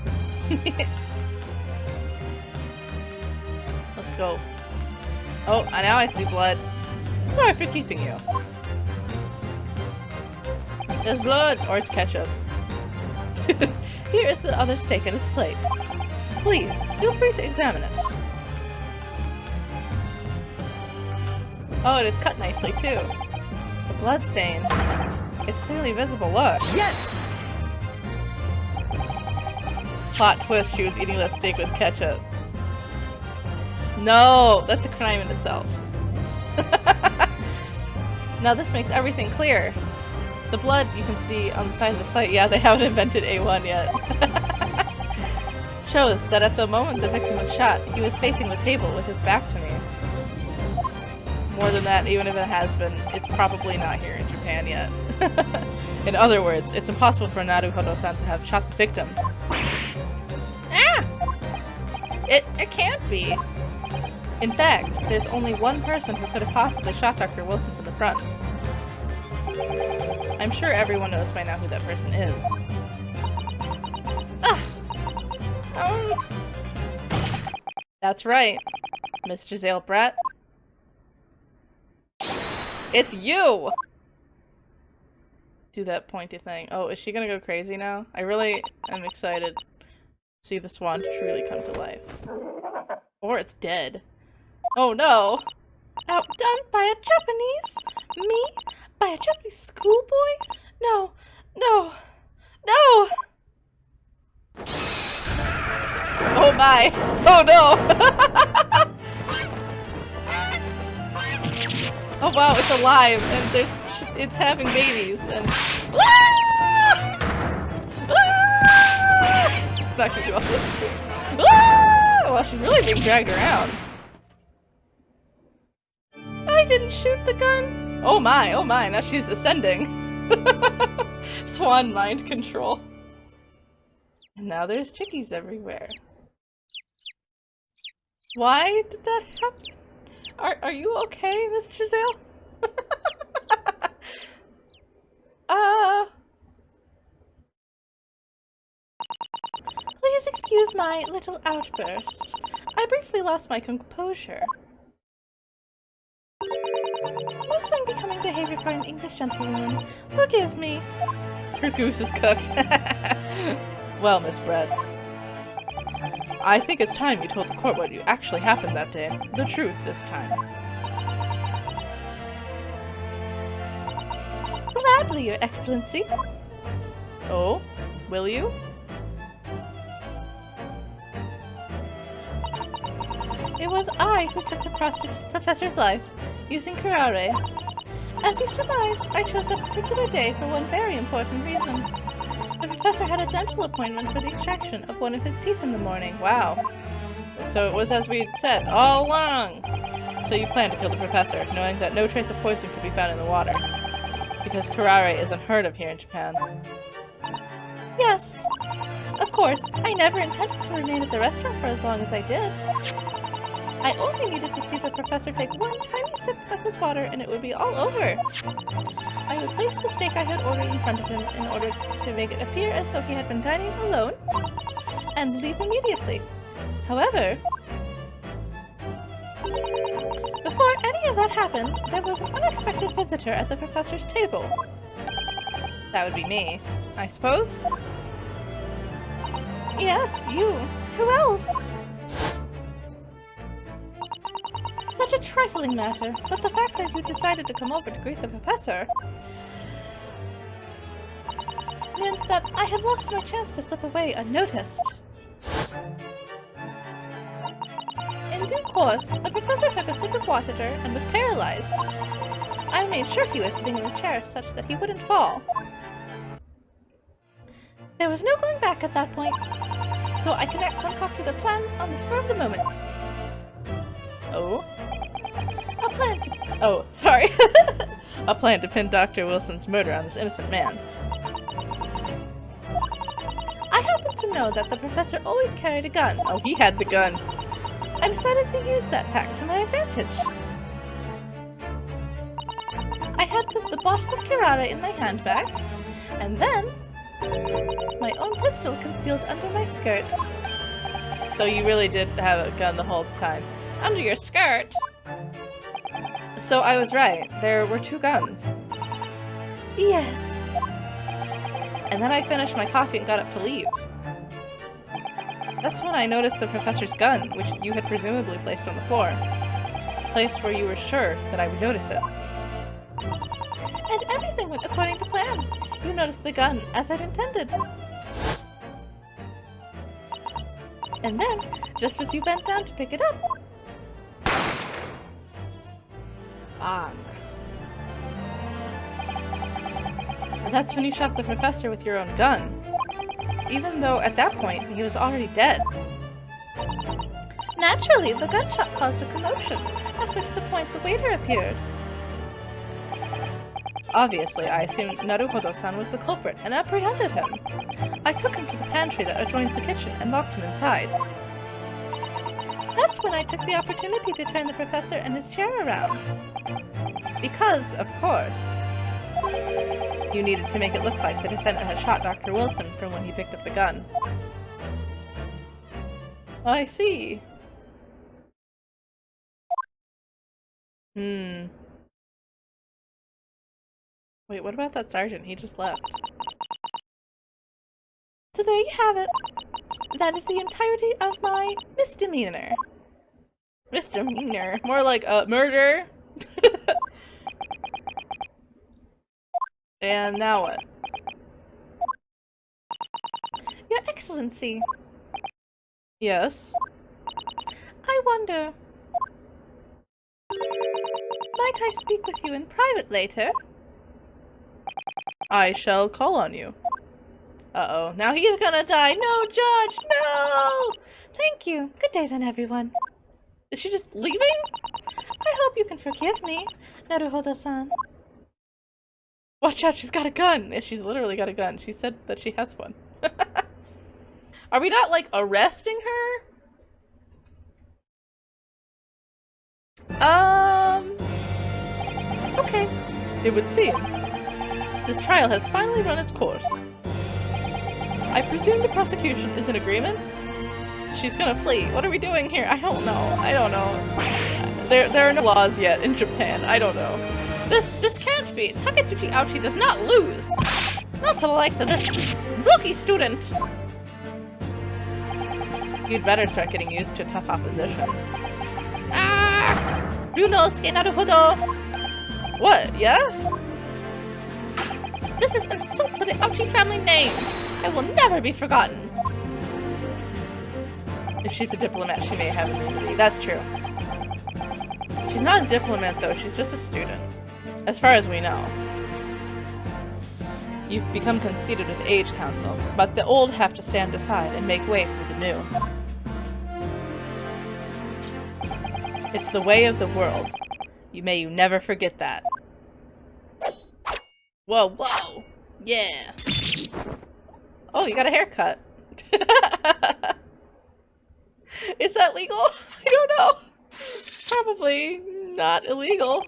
Let's go. Oh, now I see blood. Sorry for keeping you. There's blood, or it's ketchup. Here is the other steak in his plate. Please, feel free to examine it. Oh, it is cut nicely, too. The blood stain. It's clearly visible, look. Yes! Plot twist, she was eating that steak with ketchup. No, that's a crime in itself. Now this makes everything clear. The blood you can see on the side of the plate, yeah, they haven't invented A1 yet. Shows that at the moment the victim was shot, he was facing the table with his back to me. More than that, even if it has been, it's probably not here in Japan yet. In other words, it's impossible for Naruhodo-san to have shot the victim. Ah! It can't be. In fact, there's only one person who could have possibly shot Dr. Wilson from the front. I'm sure everyone knows by now who that person is. That's right, Miss Giselle Brett. It's you! Do that pointy thing. Oh, is she gonna go crazy now? I really am excited to see the swan truly come to life. Or it's dead. Oh no! Outdone by a Japanese? Me? By a Japanese schoolboy? No! No! No! Oh my! Oh no! Oh wow, it's alive and it's having babies and not gonna do all this. Well, she's really being dragged around. I didn't shoot the gun. Oh my, now she's ascending. Swan mind control. And now there's chickies everywhere. Why did that happen? Are you okay, Miss Giselle? Please excuse my little outburst. I briefly lost my composure. Most unbecoming behavior for an English gentlewoman. Forgive me. Her goose is cooked. Well, Miss Bread, I think it's time you told the court what actually happened that day. The truth this time. Gladly, Your Excellency. Oh, will you? It was I who took the professor's life, using curare. As you surmised, I chose that particular day for one very important reason. The professor had a dental appointment for the extraction of one of his teeth in the morning. Wow. So it was as we said all along. So you planned to kill the professor, knowing that no trace of poison could be found in the water. Because curare is unheard of here in Japan. Yes. Of course, I never intended to remain at the restaurant for as long as I did. I only needed to see the professor take one tiny sip of his water and it would be all over. I would place the steak I had ordered in front of him in order to make it appear as though he had been dining alone, and leave immediately. However, before any of that happened, there was an unexpected visitor at the professor's table. That would be me, I suppose? Yes, you. Who else? Such a trifling matter, but the fact that you decided to come over to greet the professor meant that I had lost my chance to slip away unnoticed. In due course, the professor took a sip of water and was paralyzed. I made sure he was sitting in a chair such that he wouldn't fall. There was no going back at that point, so I concocted a plan on the spur of the moment. Oh? A plan to— oh, sorry. A plan to pin Dr. Wilson's murder on this innocent man. I happened to know that the professor always carried a gun. Oh, he had the gun. I decided to use that fact to my advantage. I had the bottle of curare in my handbag, and then my own pistol concealed under my skirt. So you really did have a gun the whole time. Under your skirt? So I was right. There were two guns. Yes. And then I finished my coffee and got up to leave. That's when I noticed the professor's gun, which you had presumably placed on the floor. A place where you were sure that I would notice it. And everything went according to plan. You noticed the gun as I'd intended. And then, just as you bent down to pick it up, bang. That's when you shot the professor with your own gun. Even though at that point he was already dead. Naturally, the gunshot caused a commotion, at which point the waiter appeared. Obviously, I assumed Naruhodo-san was the culprit and apprehended him. I took him to the pantry that adjoins the kitchen and locked him inside. That's when I took the opportunity to turn the professor and his chair around. Because, of course, you needed to make it look like the defendant had shot Dr. Wilson from when he picked up the gun. I see. Wait, what about that sergeant? He just left. So there you have it. That is the entirety of my misdemeanor. Misdemeanor? More like murder? And now what? Your Excellency. Yes? I wonder, might I speak with you in private later? I shall call on you. Uh-oh, now he's gonna die! No, Judge! No! Thank you. Good day then, everyone. Is she just leaving? I hope you can forgive me, Naruhodo-san. Watch out, she's got a gun! Yeah, she's literally got a gun. She said that she has one. Are we not, like, arresting her? Okay. It would seem. This trial has finally run its course. I presume the prosecution is in agreement? She's gonna flee. What are we doing here? I don't know. I don't know. There are no laws yet in Japan. I don't know. This can't be. Taketsuchi Ouchi does not lose. Not to the likes of this rookie student. You'd better start getting used to tough opposition. Ah! Ryunosuke Naruhodo! What, yeah? This is insult to the Ouchi family name! I will never be forgotten! If she's a diplomat, she may have immunity. That's true. She's not a diplomat, though. She's just a student. As far as we know. You've become conceited with age, Council, but the old have to stand aside and make way for the new. It's the way of the world. May you never forget that. Whoa, whoa! Yeah! Oh, you got a haircut. Is that legal? I don't know. Probably not illegal.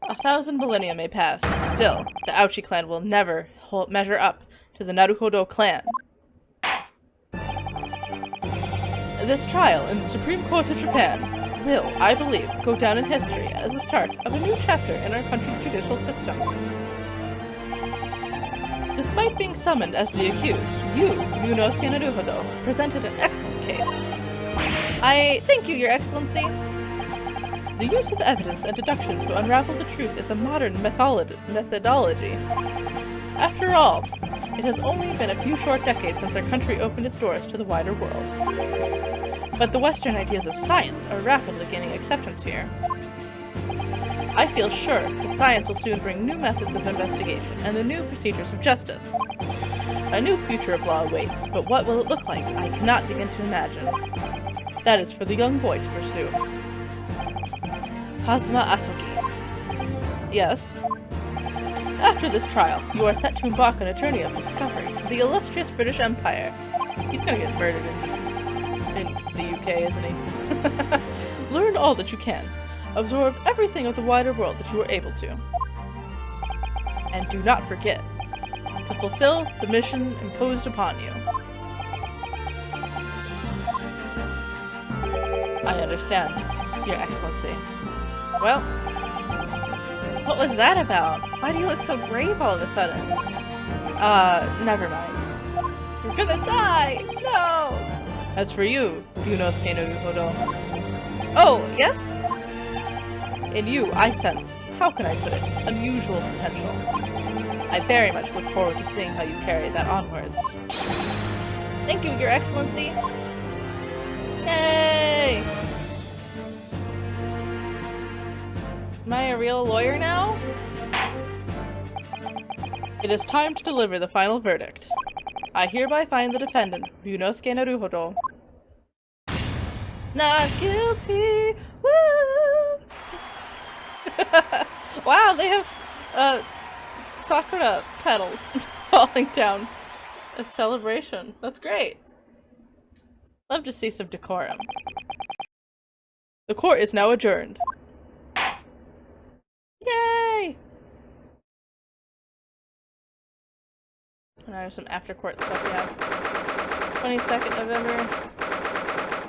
1,000 millennia may pass, and still, the Ouchi clan will never measure up to the Naruhodo clan. This trial in the Supreme Court of Japan will, I believe, go down in history as the start of a new chapter in our country's judicial system. Despite being summoned as the accused, you, Ryunosuke Naruhodo, presented an excellent case. I thank you, Your Excellency. The use of evidence and deduction to unravel the truth is a modern methodology. After all, it has only been a few short decades since our country opened its doors to the wider world. But the Western ideas of science are rapidly gaining acceptance here. I feel sure that science will soon bring new methods of investigation and the new procedures of justice. A new future of law awaits, but what will it look like, I cannot begin to imagine. That is for the young boy to pursue. Kazuma Asoki. Yes? After this trial, you are set to embark on a journey of discovery to the illustrious British Empire. He's gonna get murdered in the UK, isn't he? Learn all that you can. Absorb everything of the wider world that you are able to. And do not forget to fulfill the mission imposed upon you. I understand, Your Excellency. Well, what was that about? Why do you look so grave all of a sudden? Never mind. You're gonna die! No! As for you, Ryunosuke Naruhodo. Oh, yes? In you, I sense, how can I put it, unusual potential. I very much look forward to seeing how you carry that onwards. Thank you, Your Excellency! Yay! Am I a real lawyer now? It is time to deliver the final verdict. I hereby find the defendant, Ryunosuke Naruhodo, not guilty! Woo! Wow, they have sakura petals falling down. A celebration. That's great. Love to see some decorum. The court is now adjourned. Yay! And I have some after court stuff, yeah. 22nd November.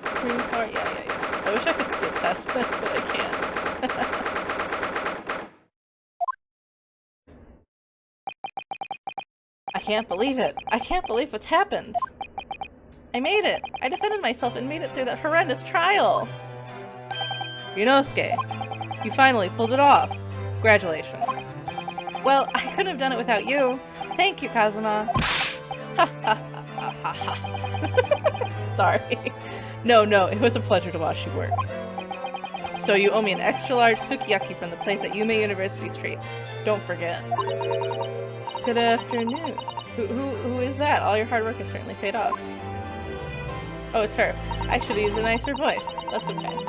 Supreme Court, yeah. I wish I could skip past that, but I can't. I can't believe it. I can't believe what's happened. I made it. I defended myself and made it through that horrendous trial. Ryunosuke, you finally pulled it off. Congratulations. Well, I couldn't have done it without you. Thank you, Kazuma. Ha ha ha ha ha. Sorry. No, it was a pleasure to watch you work. So you owe me an extra large sukiyaki from the place at Yume University Street. Don't forget. Good afternoon. Who is that? All your hard work has certainly paid off. Oh, it's her. I should have used a nicer voice. That's okay.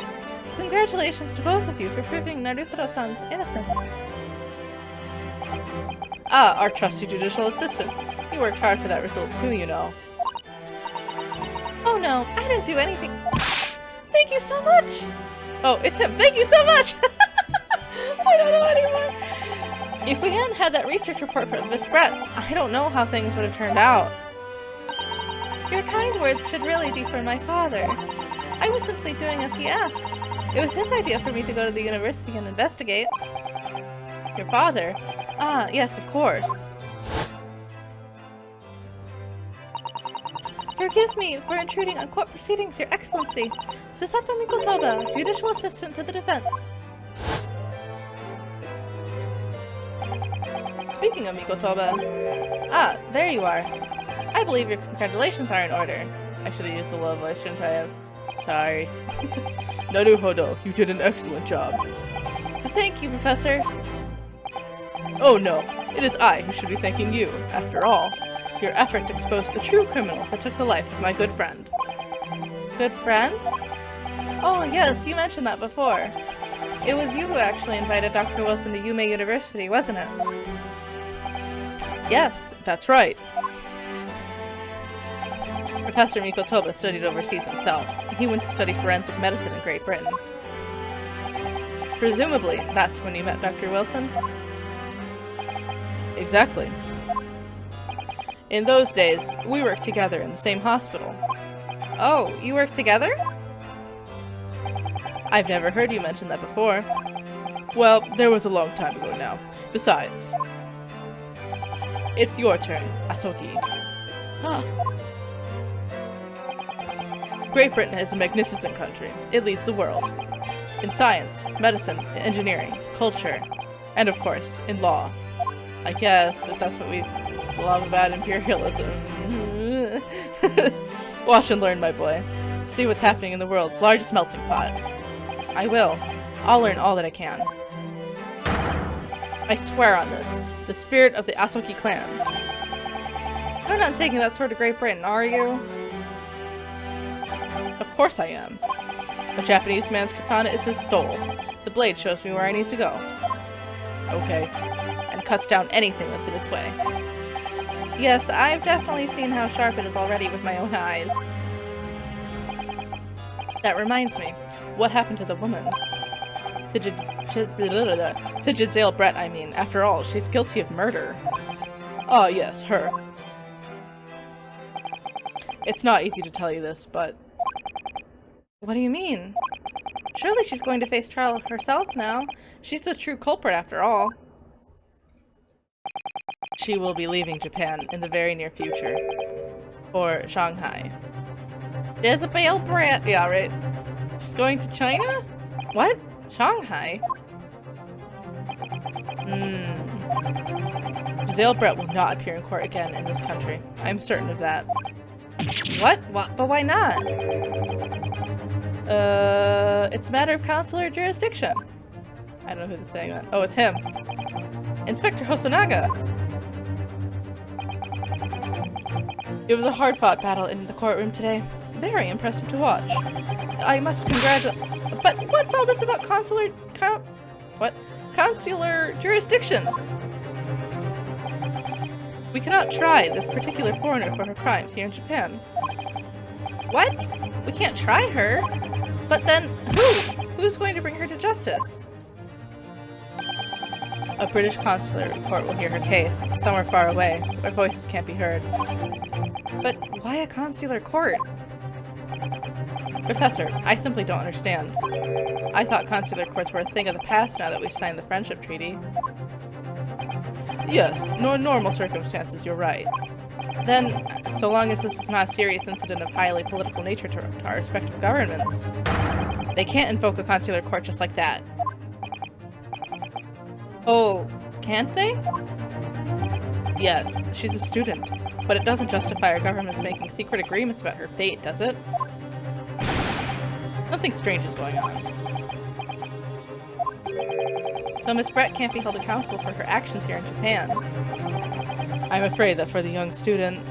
Congratulations to both of you for proving Naruhodo-san's innocence. Ah, our trusty judicial assistant. You worked hard for that result too, you know. Oh no, I didn't do anything. Thank you so much! Oh, it's him. Thank you so much! I don't know anymore. If we hadn't had that research report from Miss Bretz, I don't know how things would have turned out. Your kind words should really be from my father. I was simply doing as he asked. It was his idea for me to go to the university and investigate. Your father? Ah, yes, of course. Forgive me for intruding on court proceedings, Your Excellency. Susato Mikotoba, Judicial Assistant to the Defense. Speaking of Mikotoba... Ah, there you are. I believe your congratulations are in order. I should have used the low voice, shouldn't I have? Sorry. Naruhodo, you did an excellent job. Thank you, Professor. Oh no, it is I who should be thanking you. After all, your efforts exposed the true criminal that took the life of my good friend. Good friend? Oh yes, you mentioned that before. It was you who actually invited Dr. Wilson to Yume University, wasn't it? Yes, that's right. Professor Mikotoba studied overseas himself. He went to study forensic medicine in Great Britain. Presumably, that's when you met Dr. Wilson? Exactly. In those days, we worked together in the same hospital. Oh, you work together? I've never heard you mention that before. Well, there was a long time ago now. Besides, it's your turn, Asoki. Great Britain is a magnificent country. It leads the world. In science, medicine, engineering, culture, and of course, in law. I guess, if that's what we love about imperialism. Watch and learn, my boy. See what's happening in the world's largest melting pot. I will. I'll learn all that I can. I swear on this. The spirit of the Asoki clan. You're not taking that sword to Great Britain, are you? Of course I am. A Japanese man's katana is his soul. The blade shows me where I need to go. Okay. And cuts down anything that's in its way. Yes, I've definitely seen how sharp it is already with my own eyes. That reminds me. What happened to the woman? To Jidzail Brett, I mean. After all, she's guilty of murder. Oh yes, her. It's not easy to tell you this, but... What do you mean? Surely she's going to face trial herself now. She's the true culprit after all. She will be leaving Japan in the very near future. For Shanghai. Jezebel Brett! Yeah, right. She's going to China? What? Shanghai? Jezebel Brett will not appear in court again in this country. I'm certain of that. What? But why not? It's a matter of consular jurisdiction. I don't know who this saying that. Oh, it's him. Inspector Hosonaga! It was a hard-fought battle in the courtroom today. Very impressive to watch. I must congratulate... But what's all this about consular... Consular jurisdiction? We cannot try this particular foreigner for her crimes here in Japan. What? We can't try her? But then, who? Who's going to bring her to justice? A British consular court will hear her case, somewhere far away, where voices can't be heard. But why a consular court? Professor, I simply don't understand. I thought consular courts were a thing of the past now that we've signed the Friendship Treaty. Yes, no normal circumstances, you're right. Then, so long as this is not a serious incident of highly political nature to our respective governments, they can't invoke a consular court just like that. Oh, can't they? Yes, she's a student, but it doesn't justify our government's making secret agreements about her fate, does it? Nothing strange is going on. So Miss Brett can't be held accountable for her actions here in Japan. I'm afraid that for the young student,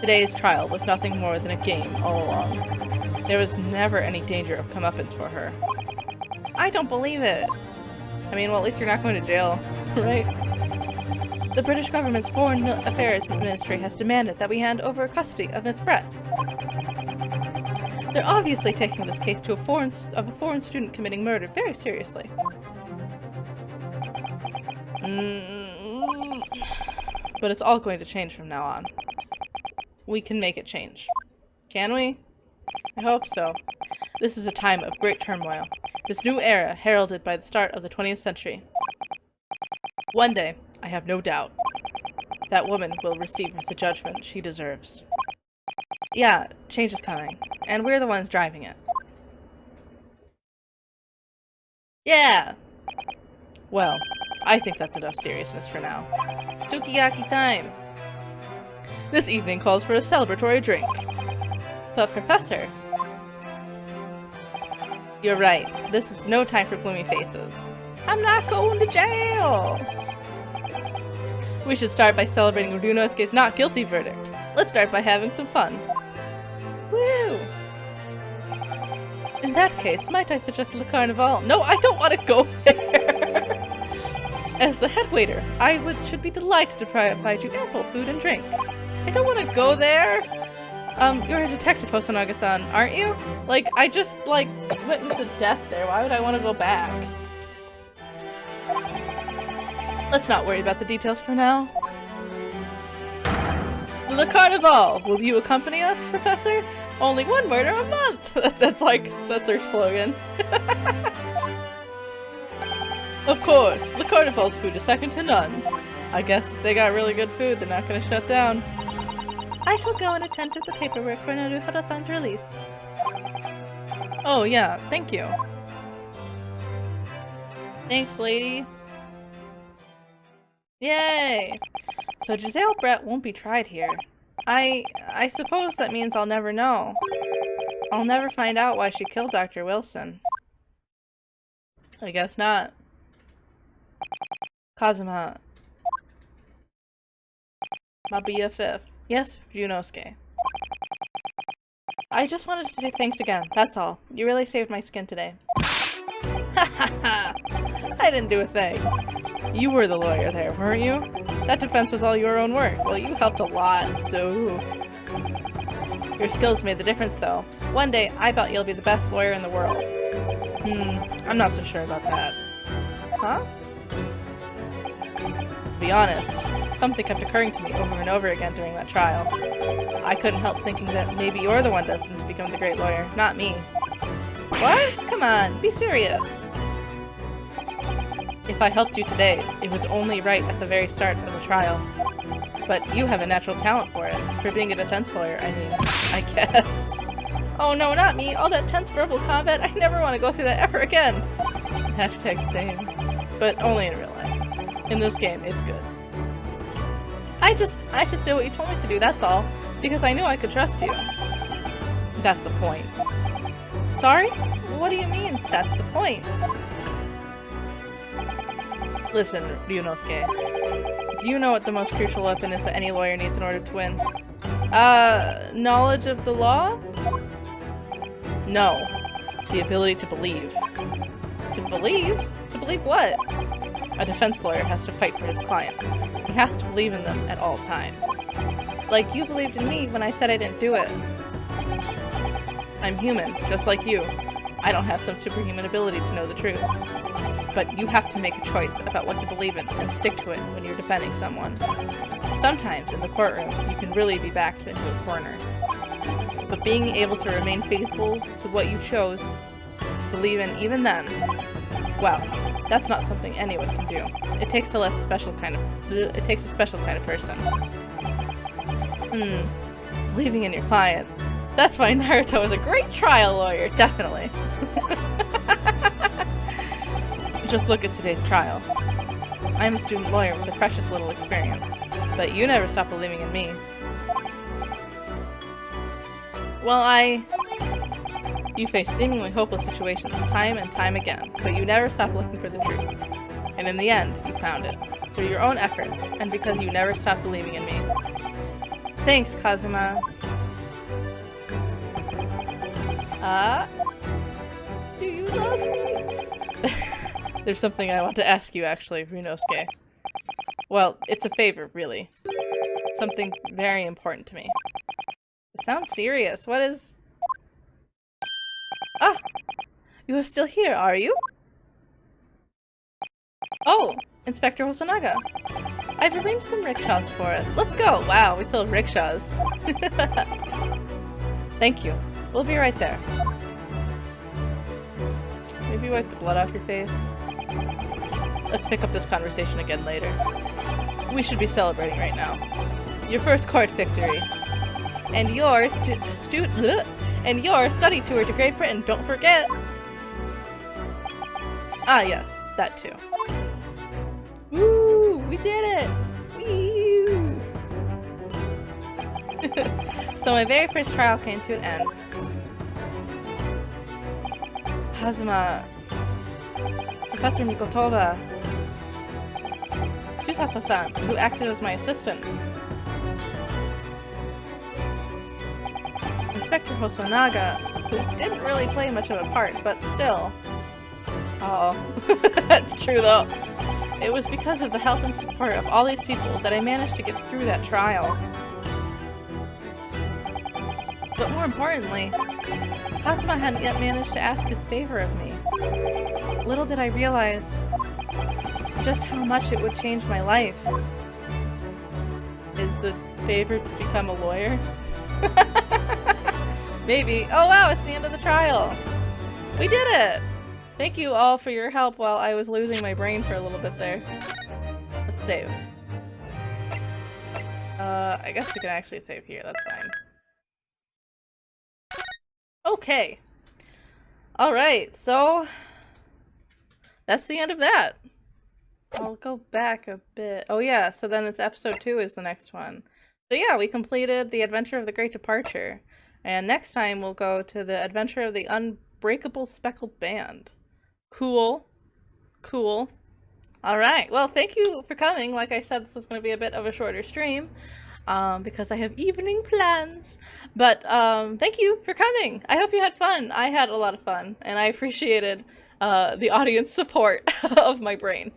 today's trial was nothing more than a game all along. There was never any danger of comeuppance for her. I don't believe it. I mean, well, at least you're not going to jail. right? The British government's Foreign Affairs Ministry has demanded that we hand over custody of Miss Brett. They're obviously taking this case to a foreign student committing murder very seriously. But it's all going to change from now on. We can make it change. Can we? I hope so. This is a time of great turmoil. This new era heralded by the start of the 20th century. One day, I have no doubt, that woman will receive the judgment she deserves. Yeah, change is coming, and we're the ones driving it. Yeah! Well, I think that's enough seriousness for now. Sukiyaki time! This evening calls for a celebratory drink. But Professor... You're right, this is no time for gloomy faces. I'm not going to jail! We should start by celebrating Ryunosuke's not guilty verdict. Let's start by having some fun. Woo! In that case, might I suggest Le Carnival? No, I don't want to go there! As the head waiter, I should be delighted to provide you ample food and drink. I don't want to go there! You're a detective, Hosonaga-san, aren't you? Like, I just, like, witnessed a death there. Why would I want to go back? Let's not worry about the details for now. Le Carnival! Will you accompany us, Professor? Only one murder a month! That's our slogan. Of course, Le Carnival's food is second to none. I guess if they got really good food, they're not gonna shut down. I shall go and attend to the paperwork for Naruhodo-san's release. Oh yeah, thank you. Thanks, lady. Yay! So Giselle Brett won't be tried here. I suppose that means I'll never know. I'll never find out why she killed Dr. Wilson. I guess not. Kazuma. My BFF. Yes, Ryunosuke. I just wanted to say thanks again, that's all. You really saved my skin today. Ha ha ha! I didn't do a thing. You were the lawyer there, weren't you? That defense was all your own work. Well, you helped a lot, so... Your skills made the difference, though. One day, I bet you'll be the best lawyer in the world. I'm not so sure about that. Huh? To be honest, something kept occurring to me over and over again during that trial. I couldn't help thinking that maybe you're the one destined to become the great lawyer, not me. What? Come on, be serious. If I helped you today, it was only right at the very start of the trial. But you have a natural talent for it. For being a defense lawyer, I mean, I guess. Oh no, not me! All that tense verbal combat, I never want to go through that ever again! Hashtag same. But only in real life. In this game, it's good. I just did what you told me to do, that's all. Because I knew I could trust you. That's the point. Sorry? What do you mean, that's the point? Listen, Ryunosuke. Do you know what the most crucial weapon is that any lawyer needs in order to win? Knowledge of the law? No. The ability to believe. To believe? To believe what? A defense lawyer has to fight for his clients. He has to believe in them at all times. Like you believed in me when I said I didn't do it. I'm human, just like you. I don't have some superhuman ability to know the truth. But you have to make a choice about what to believe in and stick to it when you're defending someone. Sometimes, in the courtroom, you can really be backed into a corner. But being able to remain faithful to what you chose to believe in even then, well, that's not something anyone can do. It takes a special kind of person. Believing in your client. That's why Naruto is a great trial lawyer, definitely. Just look at today's trial. I'm a student lawyer with a precious little experience, but you never stop believing in me. Well, You face seemingly hopeless situations time and time again, but you never stop looking for the truth. And in the end, you found it. Through your own efforts, and because you never stopped believing in me. Thanks, Kazuma. Do you love me? There's something I want to ask you, actually, Ryunosuke. Well, it's a favor, really. Something very important to me. It sounds serious. What is... Ah! You are still here, are you? Oh! Inspector Hosonaga. I've arranged some rickshaws for us. Let's go! Wow, we still have rickshaws. Thank you. We'll be right there. Maybe wipe the blood off your face. Let's pick up this conversation again later. We should be celebrating right now. Your first court victory. And your study tour to Great Britain, don't forget! Ah yes, that too. Woo! We did it! Woo! So my very first trial came to an end. Kazuma... Professor Mikotoba... Tsusato-san, who acted as my assistant. Inspector Hosonaga, who didn't really play much of a part, but still. Oh, that's true though. It was because of the help and support of all these people that I managed to get through that trial. But more importantly, Kazuma hadn't yet managed to ask his favor of me. Little did I realize just how much it would change my life. Is the favor to become a lawyer? Maybe. Oh wow, it's the end of the trial! We did it! Thank you all for your help while I was losing my brain for a little bit there. Let's save. I guess we can actually save here, that's fine. Okay. Alright, so... that's the end of that. I'll go back a bit. Oh yeah, so then it's episode 2 is the next one. So yeah, we completed the Adventure of the Great Departure. And next time we'll go to the Adventure of the Unbreakable Speckled Band. Cool. Cool. Alright, well thank you for coming. Like I said, this was going to be a bit of a shorter stream. Because I have evening plans. But thank you for coming. I hope you had fun. I had a lot of fun. And I appreciated the audience support of my brain.